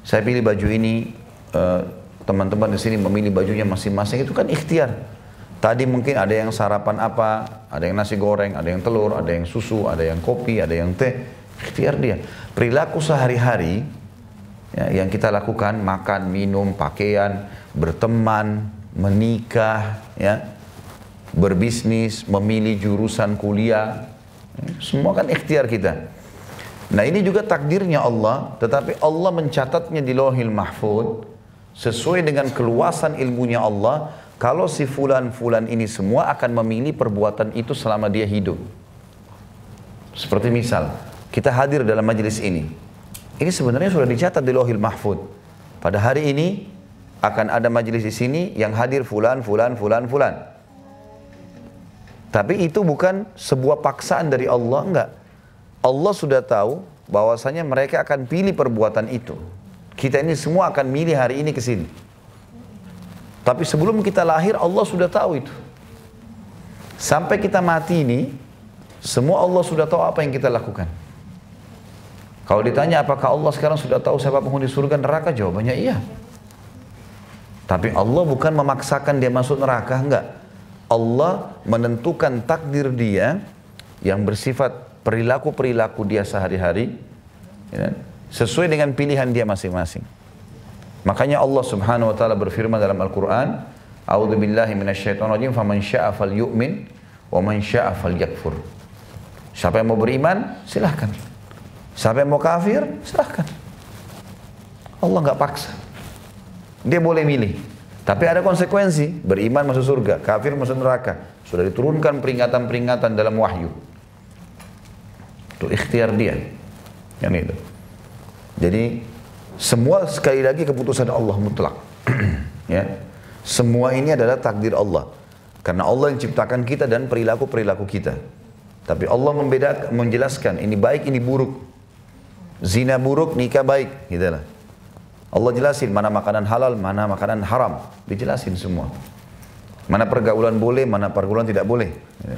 Saya pilih baju ini, teman-teman di sini memilih bajunya masing-masing, itu kan ikhtiar. Tadi mungkin ada yang sarapan apa, ada yang nasi goreng, ada yang telur, ada yang susu, ada yang kopi, ada yang teh. Ikhtiar dia. Perilaku sehari-hari ya, yang kita lakukan, makan, minum, pakaian, berteman, menikah, ya, berbisnis, memilih jurusan kuliah, semua kan ikhtiar kita. Nah ini juga takdirnya Allah, tetapi Allah mencatatnya di Lauhul Mahfuz sesuai dengan keluasan ilmunya Allah. Kalau si fulan-fulan ini semua akan memilih perbuatan itu selama dia hidup. Seperti misal, kita hadir dalam majelis ini. Ini sebenarnya sudah dicatat di Lauhul Mahfuz. Pada hari ini akan ada majelis di sini yang hadir fulan. Tapi itu bukan sebuah paksaan dari Allah, enggak. Allah sudah tahu bahwasanya mereka akan pilih perbuatan itu. Kita ini semua akan milih hari ini ke sini. Tapi sebelum kita lahir Allah sudah tahu itu. Sampai kita mati ini, semua Allah sudah tahu apa yang kita lakukan. Kalau ditanya apakah Allah sekarang sudah tahu siapa penghuni surga neraka, jawabannya iya. Tapi Allah bukan memaksakan dia masuk neraka, enggak. Allah menentukan takdir dia yang bersifat perilaku-perilaku dia sehari-hari, ya, sesuai dengan pilihan dia masing-masing. Makanya Allah Subhanahu wa taala berfirman dalam Al-Qur'an, "A'udzu billahi minasyaitonir rajim, faman syaa'a falyu'min wa man syaa'a falyakfur." Siapa yang mau beriman, silahkan. Siapa yang mau kafir, silahkan. Allah enggak paksa. Dia boleh milih. Tapi ada konsekuensi, beriman masuk surga, kafir masuk neraka. Sudah diturunkan peringatan-peringatan dalam wahyu. Itu ikhtiar dia. Yang itu. Jadi semua sekali lagi keputusan Allah mutlak. Ya. Semua ini adalah takdir Allah. Karena Allah yang ciptakan kita dan perilaku-perilaku kita. Tapi Allah membedakan, menjelaskan ini baik, ini buruk. Zina buruk, nikah baik, gitu lah. Allah jelasin mana makanan halal, mana makanan haram, dijelasin semua. Mana pergaulan boleh, mana pergaulan tidak boleh. Gitu.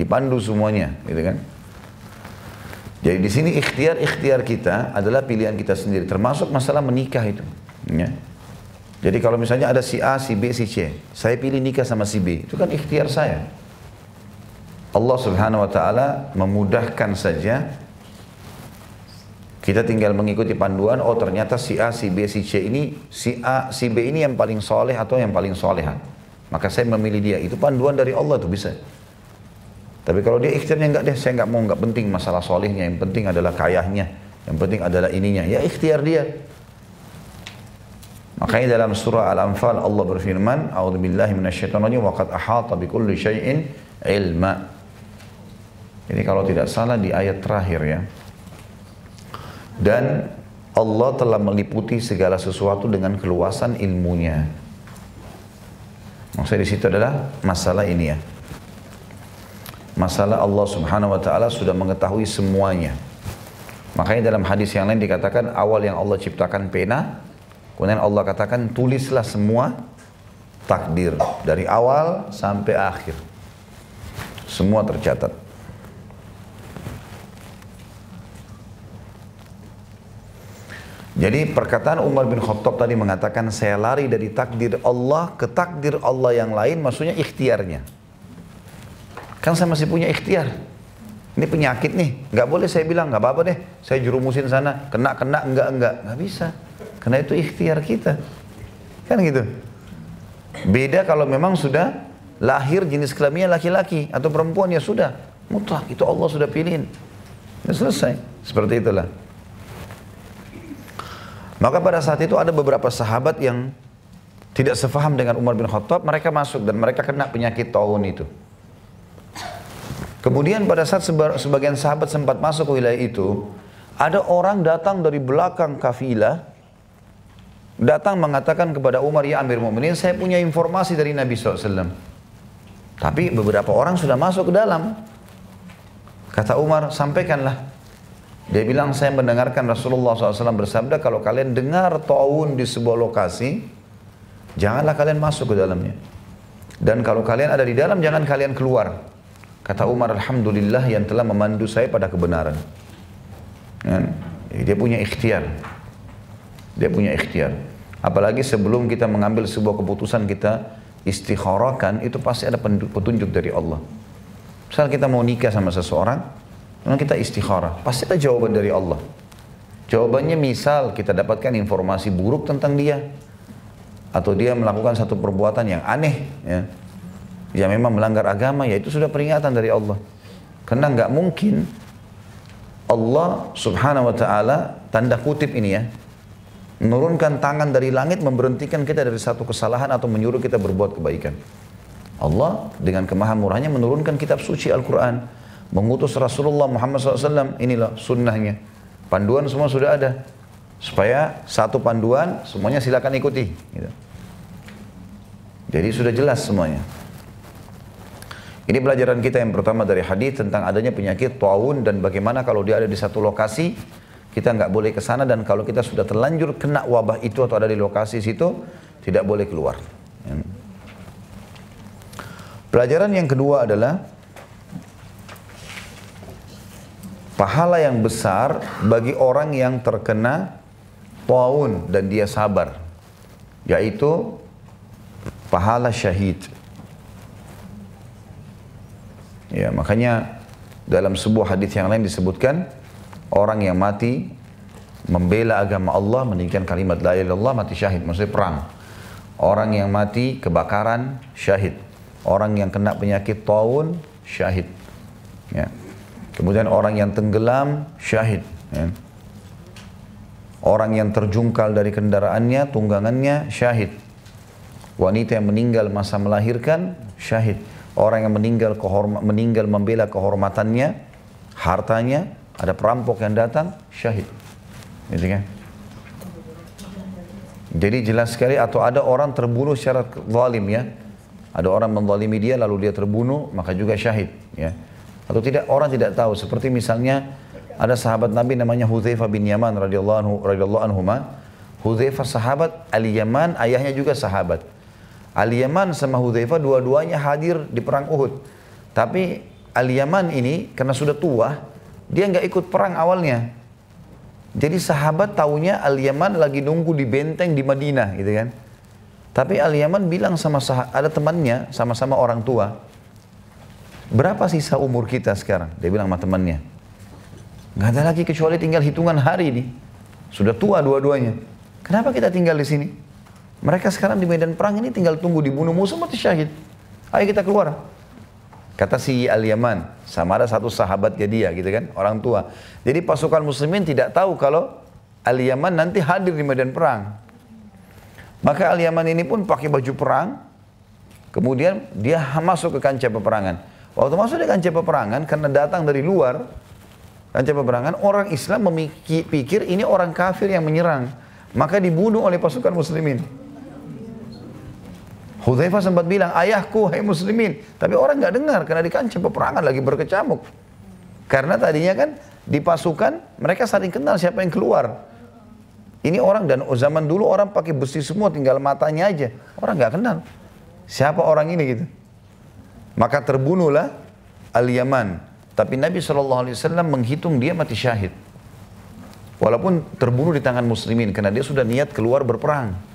Dipandu semuanya, gitu kan? Jadi di sini ikhtiar kita adalah pilihan kita sendiri, termasuk masalah menikah itu. Ya. Jadi kalau misalnya ada si A, si B, si C, saya pilih nikah sama si B, itu kan ikhtiar saya. Allah Subhanahu wa taala memudahkan saja. Kita tinggal mengikuti panduan, oh ternyata si A, si B, si C ini, si A, si B ini yang paling soleh atau yang paling solehan. Maka saya memilih dia, itu panduan dari Allah tuh bisa. Tapi kalau dia ikhtiarnya enggak deh, saya enggak mau, enggak penting masalah solehnya, yang penting adalah kayahnya, yang penting adalah ininya, ya ikhtiar dia. Makanya dalam surah Al-Anfal Allah berfirman, "A'udzubillahi minasyaitonir rajim wa qad ahata bikulli syai'in ilma." Ini kalau tidak salah di ayat terakhir ya. Dan Allah telah meliputi segala sesuatu dengan keluasan ilmunya. Maksudnya di situ adalah masalah ini ya. Masalah Allah Subhanahu wa taala sudah mengetahui semuanya. Makanya dalam hadis yang lain dikatakan awal yang Allah ciptakan pena, kemudian Allah katakan tulislah semua takdir dari awal sampai akhir. Semua tercatat. Jadi perkataan Umar bin Khattab tadi mengatakan saya lari dari takdir Allah ke takdir Allah yang lain, maksudnya ikhtiarnya. Kan saya masih punya ikhtiar. Ini penyakit nih, nggak boleh saya bilang nggak apa-apa deh, saya jerumusin sana, kena nggak bisa, karena itu ikhtiar kita, kan gitu. Beda kalau memang sudah lahir jenis kelaminnya laki-laki atau perempuan, ya sudah mutlak itu Allah sudah pilihin. Ya selesai, seperti itulah. Maka pada saat itu ada beberapa sahabat yang tidak sefaham dengan Umar bin Khattab, mereka masuk dan mereka kena penyakit taun itu. Kemudian pada saat sebagian sahabat sempat masuk ke wilayah itu, ada orang datang dari belakang kafilah, datang mengatakan kepada Umar, ya Amir Mu'minin, saya punya informasi dari Nabi SAW. Tapi beberapa orang sudah masuk ke dalam. Kata Umar, sampaikanlah. Dia bilang, saya mendengarkan Rasulullah SAW bersabda, kalau kalian dengar taun di sebuah lokasi, janganlah kalian masuk ke dalamnya. Dan kalau kalian ada di dalam, jangan kalian keluar. Kata Umar, alhamdulillah yang telah memandu saya pada kebenaran. Dia punya ikhtiar. Dia punya ikhtiar. Apalagi sebelum kita mengambil sebuah keputusan, kita istikharahkan, itu pasti ada petunjuk dari Allah. Misal kita mau nikah sama seseorang, memang kita istikharah, pasti ada jawaban dari Allah. Jawabannya misal kita dapatkan informasi buruk tentang dia, atau dia melakukan satu perbuatan yang aneh, ya memang melanggar agama, ya itu sudah peringatan dari Allah. Karena nggak mungkin Allah subhanahu wa ta'ala, tanda kutip ini ya, menurunkan tangan dari langit memberhentikan kita dari satu kesalahan atau menyuruh kita berbuat kebaikan. Allah dengan kemahamurahnya menurunkan kitab suci Al-Quran, mengutus Rasulullah Muhammad SAW, inilah sunnahnya. Panduan semua sudah ada. Supaya satu panduan, semuanya silakan ikuti. Gitu. Jadi sudah jelas semuanya. Ini pelajaran kita yang pertama dari hadis tentang adanya penyakit taun dan bagaimana kalau dia ada di satu lokasi, kita nggak boleh ke sana, dan kalau kita sudah terlanjur kena wabah itu atau ada di lokasi situ, tidak boleh keluar. Pelajaran yang kedua adalah pahala yang besar bagi orang yang terkena taun dan dia sabar, yaitu pahala syahid. Ya, makanya dalam sebuah hadis yang lain disebutkan orang yang mati membela agama Allah, meninggikan kalimat la ilaha illallah, mati syahid, maksudnya perang. Orang yang mati kebakaran, syahid. Orang yang kena penyakit taun, syahid. Ya. Kemudian orang yang tenggelam, syahid. Ya. Orang yang terjungkal dari kendaraannya, tunggangannya, syahid. Wanita yang meninggal masa melahirkan, syahid. Orang yang meninggal membela kehormatannya, hartanya, ada perampok yang datang, syahid. Gitu kan? Jadi jelas sekali, atau ada orang terbunuh secara zalim ya. Ada orang menzalimi dia lalu dia terbunuh, maka juga syahid ya. Atau tidak, orang tidak tahu, seperti misalnya ada sahabat Nabi namanya Hudzaifah bin Yaman radhiyallahu anhu. Hudzaifah sahabat, Al-Yaman ayahnya juga sahabat. Al-Yaman sama Hudzaifah dua-duanya hadir di perang Uhud. Tapi Al-Yaman ini karena sudah tua, dia nggak ikut perang awalnya. Jadi sahabat taunya Al-Yaman lagi nunggu di benteng di Madinah gitu kan. Tapi Al-Yaman bilang sama ada temannya, sama-sama orang tua, berapa sisa umur kita sekarang? Dia bilang sama temannya, nggak ada lagi kecuali tinggal hitungan hari ini. Sudah tua dua-duanya. Kenapa kita tinggal di sini? Mereka sekarang di medan perang ini tinggal tunggu dibunuh musuh mati syahid. Ayo kita keluar. Kata si Al-Yaman, sama ada satu sahabatnya dia gitu kan, orang tua. Jadi pasukan muslimin tidak tahu kalau Al-Yaman nanti hadir di medan perang. Maka Al-Yaman ini pun pakai baju perang, kemudian dia masuk ke kancah peperangan. Waktu masuk ke kancah peperangan, karena datang dari luar kancah peperangan, orang Islam pikir ini orang kafir yang menyerang, maka dibunuh oleh pasukan muslimin. Hudzaifah sempat bilang, ayahku, hai muslimin. Tapi orang nggak dengar, karena di kancah peperangan lagi berkecamuk. Karena tadinya kan di pasukan, mereka saling kenal siapa yang keluar. Ini orang, dan zaman dulu orang pakai besi semua, tinggal matanya aja. Orang nggak kenal siapa orang ini gitu. Maka terbunuhlah Al-Yaman. Tapi Nabi SAW menghitung dia mati syahid. Walaupun terbunuh di tangan muslimin, karena dia sudah niat keluar berperang.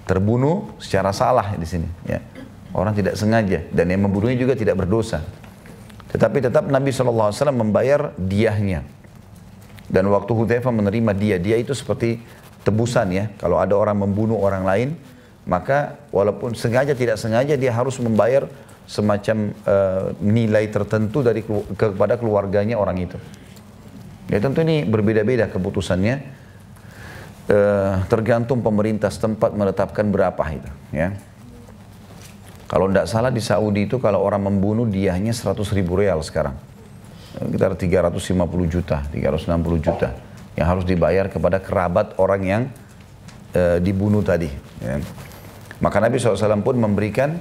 Terbunuh secara salah di sini. Ya. Orang tidak sengaja, dan yang membunuhnya juga tidak berdosa. Tetapi tetap Nabi SAW membayar diahnya. Dan waktu Hudzaifah menerima dia itu seperti tebusan ya. Kalau ada orang membunuh orang lain, maka walaupun sengaja tidak sengaja dia harus membayar semacam nilai tertentu kepada keluarganya orang itu. Ya tentu ini berbeda-beda keputusannya, tergantung pemerintah setempat menetapkan berapa itu. Ya. Kalau tidak salah di Saudi itu kalau orang membunuh diahnya 100.000 rial sekarang. Sekitar 350 juta, 360 juta yang harus dibayar kepada kerabat orang yang dibunuh tadi. Ya. Maka Nabi SAW pun memberikan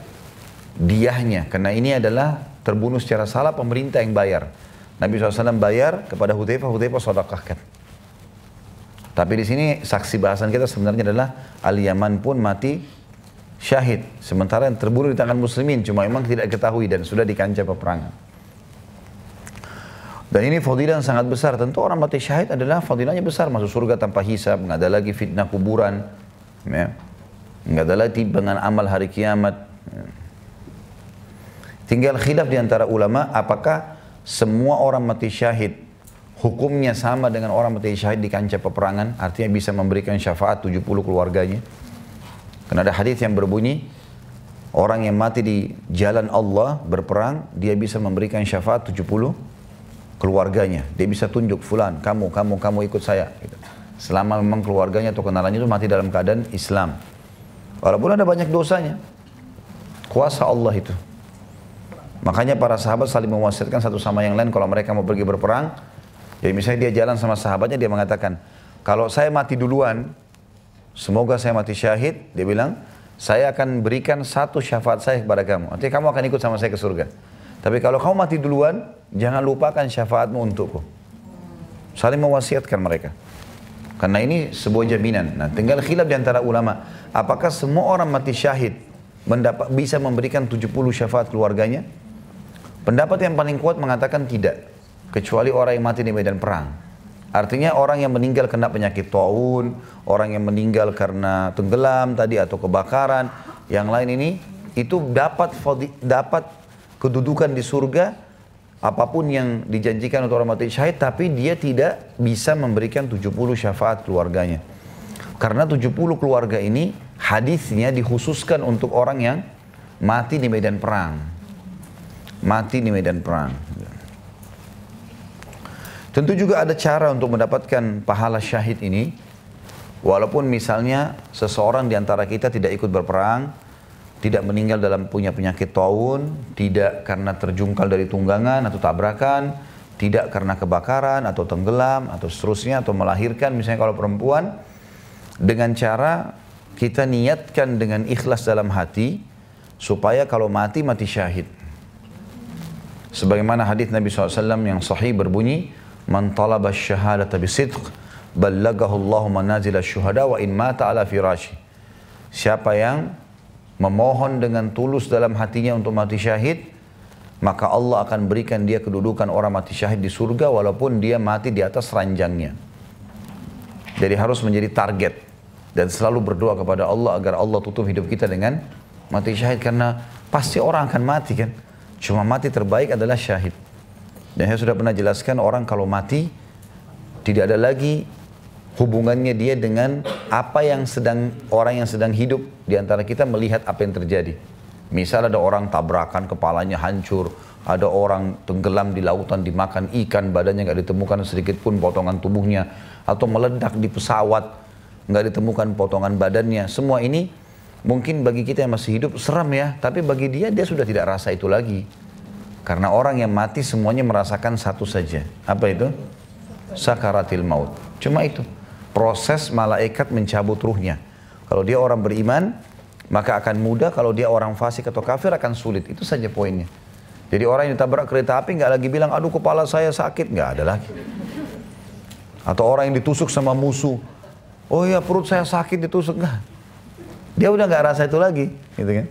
diahnya, karena ini adalah terbunuh secara salah, pemerintah yang bayar. Nabi SAW bayar kepada Hudzaifah, Hudzaifah sedekahkan. Tapi di sini saksi bahasan kita sebenarnya adalah Al-Yaman pun mati syahid. Sementara yang terbunuh di tangan muslimin, cuma memang tidak ketahui dan sudah di kancah peperangan. Dan ini fadilah yang sangat besar. Tentu orang mati syahid adalah fadilahnya besar, masuk surga tanpa hisab, nggak ada lagi fitnah kuburan, ya. Nggak ada lagi dengan amal hari kiamat. Ya. Tinggal khilaf di antara ulama, apakah semua orang mati syahid hukumnya sama dengan orang mati syahid di kancah peperangan, artinya bisa memberikan syafaat 70 keluarganya. Karena ada hadis yang berbunyi, orang yang mati di jalan Allah berperang, dia bisa memberikan syafaat 70 keluarganya. Dia bisa tunjuk, fulan, kamu ikut saya. Gitu. Selama memang keluarganya atau kenalannya itu mati dalam keadaan Islam. Walaupun ada banyak dosanya. Kuasa Allah itu. Makanya para sahabat saling mewasiatkan satu sama yang lain kalau mereka mau pergi berperang. Jadi misalnya dia jalan sama sahabatnya, dia mengatakan, kalau saya mati duluan, semoga saya mati syahid, dia bilang, saya akan berikan satu syafaat saya kepada kamu. Artinya kamu akan ikut sama saya ke surga. Tapi kalau kamu mati duluan, jangan lupakan syafaatmu untukku. Saling mewasiatkan mereka. Karena ini sebuah jaminan. Nah, tinggal khilaf di antara ulama. Apakah semua orang mati syahid bisa memberikan 70 syafaat keluarganya? Pendapat yang paling kuat mengatakan tidak. Kecuali orang yang mati di medan perang. Artinya orang yang meninggal kena penyakit taun, orang yang meninggal karena tenggelam tadi atau kebakaran, yang lain ini, itu dapat kedudukan di surga, apapun yang dijanjikan untuk orang mati syahid, tapi dia tidak bisa memberikan 70 syafaat keluarganya. Karena 70 keluarga ini, hadisnya dikhususkan untuk orang yang mati di medan perang. Mati di medan perang. Tentu juga ada cara untuk mendapatkan pahala syahid ini. Walaupun misalnya seseorang di antara kita tidak ikut berperang, tidak meninggal dalam punya penyakit taun, tidak karena terjungkal dari tunggangan atau tabrakan, tidak karena kebakaran atau tenggelam atau seterusnya, atau melahirkan misalnya kalau perempuan, dengan cara kita niatkan dengan ikhlas dalam hati supaya kalau mati syahid. Sebagaimana hadis Nabi SAW yang sahih berbunyi, man talaba syahadata bisidq ballagahu Allahu manazila syuhada wa in mata ala firashi. Siapa yang memohon dengan tulus dalam hatinya untuk mati syahid, maka Allah akan berikan dia kedudukan orang mati syahid di surga walaupun dia mati di atas ranjangnya. Jadi harus menjadi target dan selalu berdoa kepada Allah agar Allah tutup hidup kita dengan mati syahid, karena pasti orang akan mati kan. Cuma mati terbaik adalah syahid. Dan saya sudah pernah jelaskan, orang kalau mati tidak ada lagi hubungannya dia dengan apa yang orang yang sedang hidup di antara kita melihat apa yang terjadi. Misal ada orang tabrakan, kepalanya hancur, ada orang tenggelam di lautan dimakan ikan, badannya nggak ditemukan sedikit pun potongan tubuhnya, atau meledak di pesawat nggak ditemukan potongan badannya. Semua ini mungkin bagi kita yang masih hidup seram ya, tapi bagi dia sudah tidak rasa itu lagi. Karena orang yang mati semuanya merasakan satu saja. Apa itu? Sakaratil maut. Cuma itu. Proses malaikat mencabut ruhnya. Kalau dia orang beriman, maka akan mudah. Kalau dia orang fasik atau kafir akan sulit. Itu saja poinnya. Jadi orang yang ditabrak kereta api nggak lagi bilang, aduh kepala saya sakit. Nggak ada lagi. Atau orang yang ditusuk sama musuh. Oh ya perut saya sakit ditusuk. Nggak. Dia udah nggak rasa itu lagi. Gitu kan.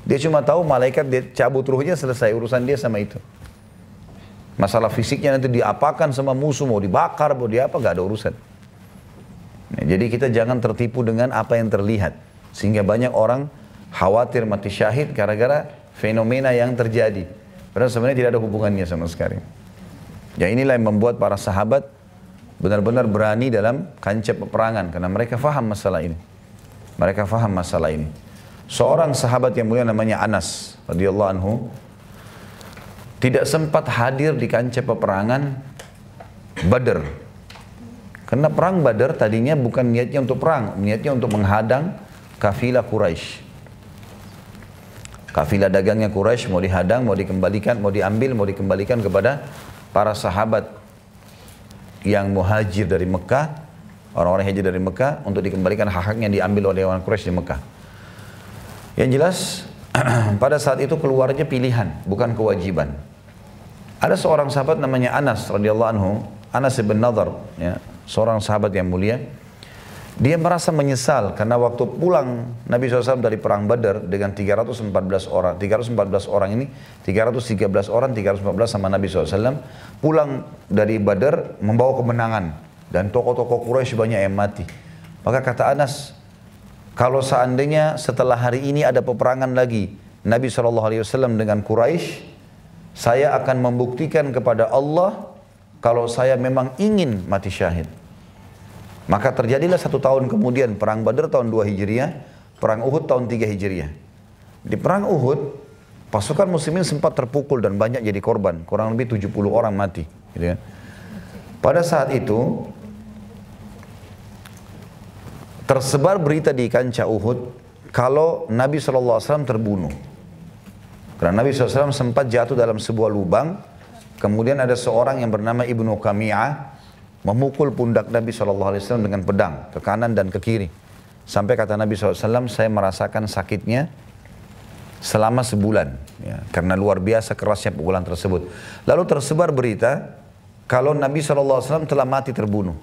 Dia cuma tahu malaikat dia cabut ruhnya, selesai urusan dia sama itu. Masalah fisiknya nanti diapakan sama musuh, mau dibakar, mau diapa, nggak ada urusan. Nah, jadi kita jangan tertipu dengan apa yang terlihat. Sehingga banyak orang khawatir mati syahid gara-gara fenomena yang terjadi. Padahal sebenarnya tidak ada hubungannya sama sekali. Ya inilah yang membuat para sahabat benar-benar berani dalam kancah peperangan. Karena mereka faham masalah ini. Mereka faham masalah ini. Seorang sahabat yang mulia namanya Anas radhiyallahu anhu tidak sempat hadir di kancah peperangan Badr. Karena perang Badr tadinya bukan niatnya untuk perang, niatnya untuk menghadang kafilah Quraisy. Kafilah dagangnya Quraisy mau dihadang, mau dikembalikan, mau diambil, mau dikembalikan kepada para sahabat yang muhajir dari Mekah, orang-orang hijrah dari Mekah untuk dikembalikan hak-haknya diambil oleh orang Quraisy di Mekah. Yang jelas pada saat itu keluarnya pilihan, bukan kewajiban. Ada seorang sahabat namanya Anas radhiyallahu anhu, Anas bin Nadhr, ya, seorang sahabat yang mulia. Dia merasa menyesal karena waktu pulang Nabi SAW dari perang Badar dengan 314 orang, 314 orang ini, 313 orang, 314 sama Nabi SAW, pulang dari Badar membawa kemenangan dan tokoh-tokoh Quraisy banyak yang mati. Maka kata Anas, kalau seandainya setelah hari ini ada peperangan lagi Nabi SAW dengan Quraisy, saya akan membuktikan kepada Allah kalau saya memang ingin mati syahid. Maka terjadilah 1 tahun kemudian perang Badar tahun 2 Hijriah, perang Uhud tahun 3 Hijriah. Di perang Uhud, pasukan muslimin sempat terpukul dan banyak jadi korban, kurang lebih 70 orang mati. Gitu kan. Pada saat itu, tersebar berita di kancah Uhud, kalau Nabi SAW terbunuh. Karena Nabi SAW sempat jatuh dalam sebuah lubang, kemudian ada seorang yang bernama Ibnu Qami'ah, memukul pundak Nabi SAW dengan pedang ke kanan dan ke kiri. Sampai kata Nabi SAW, saya merasakan sakitnya selama sebulan. Ya, karena luar biasa kerasnya pukulan tersebut. Lalu tersebar berita, kalau Nabi SAW telah mati terbunuh.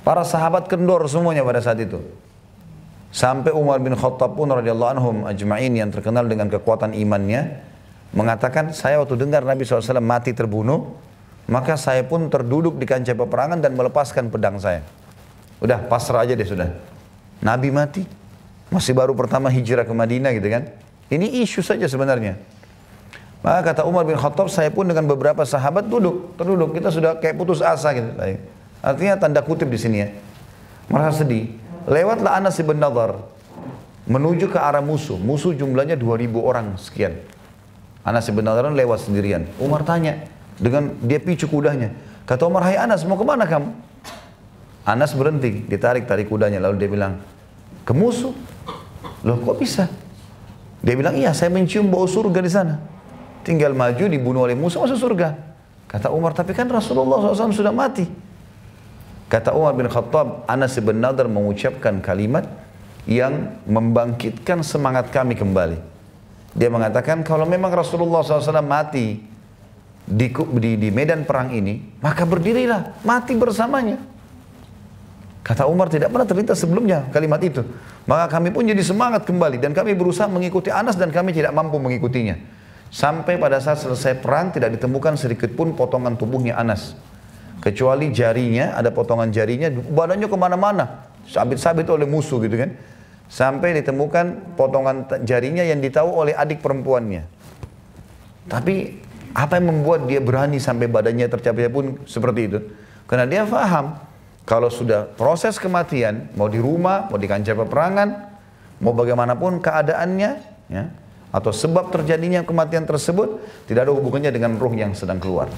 Para sahabat kendor semuanya pada saat itu. Sampai Umar bin Khattab pun radhiyallahu anhum ajma'in yang terkenal dengan kekuatan imannya, mengatakan, saya waktu dengar Nabi SAW mati terbunuh, maka saya pun terduduk di kancah peperangan dan melepaskan pedang saya. Udah, pasrah aja deh sudah. Nabi mati, masih baru pertama hijrah ke Madinah gitu kan. Ini isu saja sebenarnya. Maka kata Umar bin Khattab, saya pun dengan beberapa sahabat terduduk. Kita sudah kayak putus asa gitu. Artinya tanda kutip di sini ya. Merasa sedih. Lewatlah Anas bin Nadhr menuju ke arah musuh. Musuh jumlahnya 2000 orang sekian. Anas bin Nadhr lewat sendirian. Umar tanya, dengan dia picu kudanya. Kata Umar, hai Anas, mau kemana kamu? Anas berhenti, ditarik kudanya. Lalu dia bilang, ke musuh? Loh kok bisa? Dia bilang, iya saya mencium bau surga di sana. Tinggal maju, dibunuh oleh musuh, masuk surga. Kata Umar, tapi kan Rasulullah SAW sudah mati. Kata Umar bin Khattab, Anas bin Nadhr mengucapkan kalimat yang membangkitkan semangat kami kembali. Dia mengatakan, kalau memang Rasulullah SAW mati di medan perang ini, maka berdirilah, mati bersamanya. Kata Umar, tidak pernah terlintas sebelumnya kalimat itu. Maka kami pun jadi semangat kembali dan kami berusaha mengikuti Anas dan kami tidak mampu mengikutinya. Sampai pada saat selesai perang tidak ditemukan sedikit pun potongan tubuhnya Anas. Kecuali jarinya, ada potongan jarinya, badannya kemana-mana, sabit-sabit oleh musuh gitu kan. Sampai ditemukan potongan jarinya yang ditahu oleh adik perempuannya. Tapi apa yang membuat dia berani sampai badannya tercapai pun seperti itu? Karena dia faham, kalau sudah proses kematian, mau di rumah, mau di kancah peperangan, mau bagaimanapun keadaannya, ya, atau sebab terjadinya kematian tersebut, tidak ada hubungannya dengan ruh yang sedang keluar.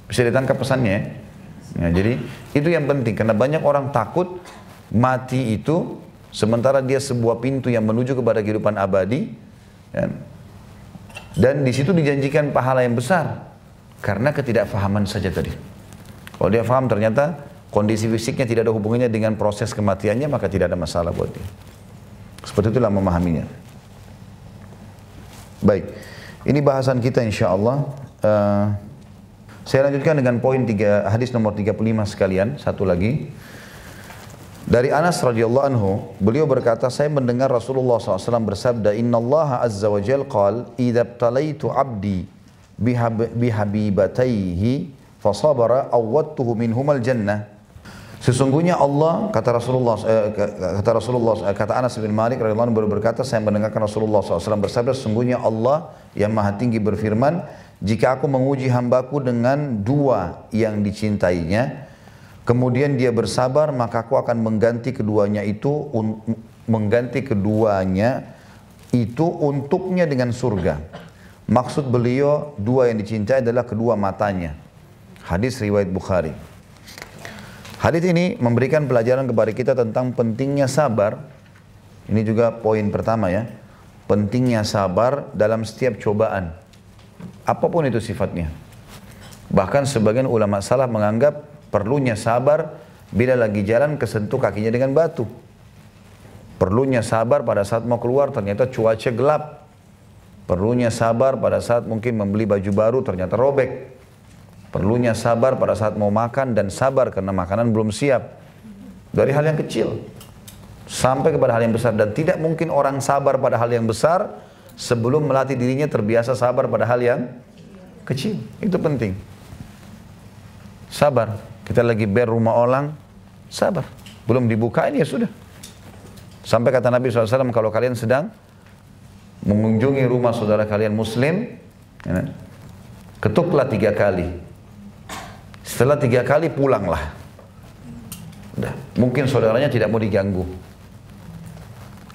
Bisa ditangkap pesannya ya? Ya, jadi itu yang penting, karena banyak orang takut mati itu, sementara dia sebuah pintu yang menuju kepada kehidupan abadi, ya. Dan di situ dijanjikan pahala yang besar karena ketidakfahaman saja tadi. Kalau dia faham ternyata kondisi fisiknya tidak ada hubungannya dengan proses kematiannya, maka tidak ada masalah buat dia. Seperti itulah memahaminya. Baik, ini bahasan kita insya Allah. Saya lanjutkan dengan poin hadis nomor 35 sekalian, satu lagi. Dari Anas radhiyallahu anhu, beliau berkata, saya mendengar Rasulullah SAW bersabda, Inna Allah azza wa jal qal, idha btalaitu abdi bihabibataihi fasabara awwadtuhu minhumal jannah. Sesungguhnya Allah, kata Anas bin Malik radhiyallahu anhu berkata, saya mendengarkan Rasulullah SAW bersabda, sesungguhnya Allah yang maha tinggi berfirman, jika aku menguji hambaku dengan 2 yang dicintainya, kemudian dia bersabar, maka aku akan mengganti keduanya itu untuknya dengan surga. Maksud beliau 2 yang dicintai adalah kedua matanya. Hadis riwayat Bukhari. Hadis ini memberikan pelajaran kepada kita tentang pentingnya sabar. Ini juga poin pertama ya. Pentingnya sabar dalam setiap cobaan. Apapun itu sifatnya. Bahkan sebagian ulama salaf menganggap perlunya sabar bila lagi jalan kesentuh kakinya dengan batu. Perlunya sabar pada saat mau keluar ternyata cuaca gelap. Perlunya sabar pada saat mungkin membeli baju baru ternyata robek. Perlunya sabar pada saat mau makan dan sabar karena makanan belum siap. Dari hal yang kecil sampai kepada hal yang besar. Dan tidak mungkin orang sabar pada hal yang besar sebelum melatih dirinya terbiasa sabar pada hal yang kecil. Itu penting. Sabar. Kita lagi ber rumah orang, sabar. Belum dibukain ya sudah. Sampai kata Nabi SAW, kalau kalian sedang mengunjungi rumah saudara kalian muslim, ya, ketuklah 3 kali. Setelah 3 kali pulanglah. Udah. Mungkin saudaranya tidak mau diganggu.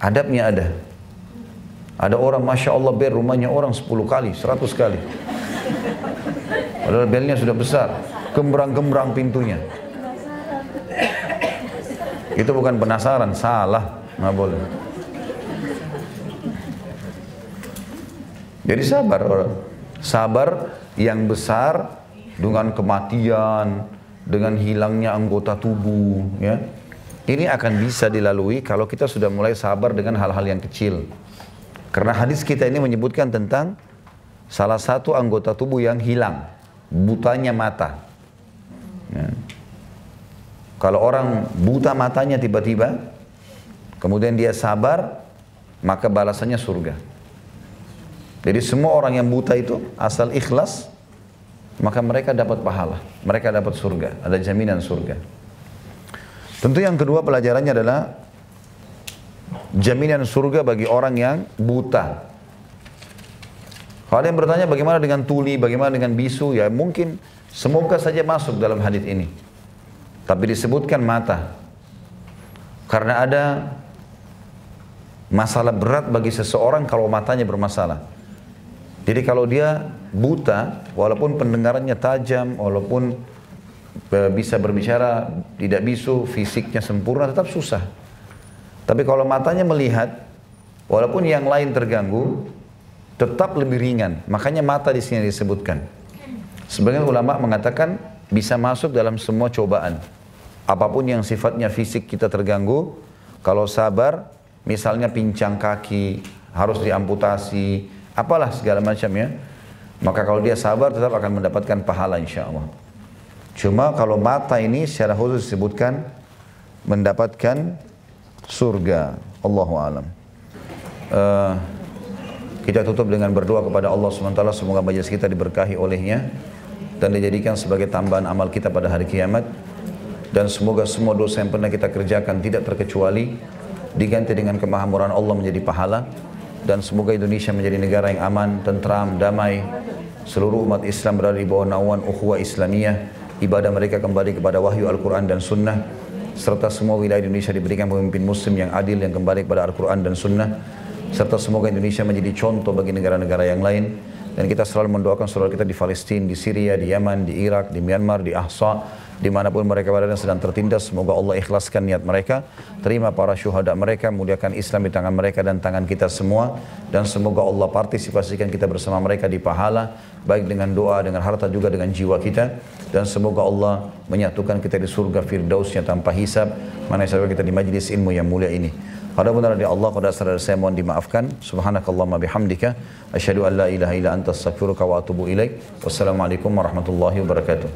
Adabnya ada. Ada orang Masya Allah ber rumahnya orang 10 kali, 100 kali. Padahal belnya sudah besar. Gembrang-gembrang pintunya. Itu bukan penasaran, salah. Nggak boleh. Jadi sabar orang. Sabar yang besar dengan kematian, dengan hilangnya anggota tubuh, ya. Ini akan bisa dilalui kalau kita sudah mulai sabar dengan hal-hal yang kecil. Karena hadis kita ini menyebutkan tentang salah satu anggota tubuh yang hilang, butanya mata. Ya. Kalau orang buta matanya tiba-tiba, kemudian dia sabar, maka balasannya surga. Jadi semua orang yang buta itu asal ikhlas, maka mereka dapat pahala, mereka dapat surga, ada jaminan surga. Tentu yang kedua pelajarannya adalah jaminan surga bagi orang yang buta. Kalau ada yang bertanya bagaimana dengan tuli, bagaimana dengan bisu, ya mungkin semoga saja masuk dalam hadis ini. Tapi disebutkan mata. Karena ada masalah berat bagi seseorang kalau matanya bermasalah. Jadi kalau dia buta, walaupun pendengarannya tajam, walaupun bisa berbicara, tidak bisu, fisiknya sempurna, tetap susah. Tapi kalau matanya melihat, walaupun yang lain terganggu, tetap lebih ringan. Makanya mata di sini disebutkan. Sebagian ulama mengatakan bisa masuk dalam semua cobaan. Apapun yang sifatnya fisik kita terganggu, kalau sabar, misalnya pincang kaki, harus diamputasi, apalah segala macam ya. Maka kalau dia sabar tetap akan mendapatkan pahala insya Allah. Cuma kalau mata ini secara khusus disebutkan mendapatkan surga. Allahu a'lam. Kita tutup dengan berdoa kepada Allah SWT, semoga majelis kita diberkahi olehnya dan dijadikan sebagai tambahan amal kita pada hari kiamat. Dan semoga semua dosa yang pernah kita kerjakan tidak terkecuali diganti dengan kemahamurahan Allah menjadi pahala. Dan semoga Indonesia menjadi negara yang aman, tentram, damai. Seluruh umat Islam berada di bawah naungan ukhuwah Islamiyah. Ibadah mereka kembali kepada wahyu Al-Quran dan Sunnah. Serta semua wilayah Indonesia diberikan pemimpin muslim yang adil yang kembali kepada Al-Quran dan Sunnah. Serta semoga Indonesia menjadi contoh bagi negara-negara yang lain. Dan kita selalu mendoakan saudara kita di Palestina, di Syria, di Yaman, di Irak, di Myanmar, di Ahsa, dimanapun mereka berada dan sedang tertindas. Semoga Allah ikhlaskan niat mereka, terima para syuhada mereka, muliakan Islam di tangan mereka dan tangan kita semua. Dan semoga Allah partisipasikan kita bersama mereka di pahala, baik dengan doa, dengan harta juga dengan jiwa kita. Dan semoga Allah menyatukan kita di surga firdausnya tanpa hisab, mana saja kita di majlis ilmu yang mulia ini. Kalau benar dari Allah, kalau dasar dari saya mohon dimaafkan. Subhanakallahumma bihamdika, asyhadu an la ilaha illa anta astaghfiruka wa atubu ilaik. Wassalamualaikum warahmatullahi wabarakatuh.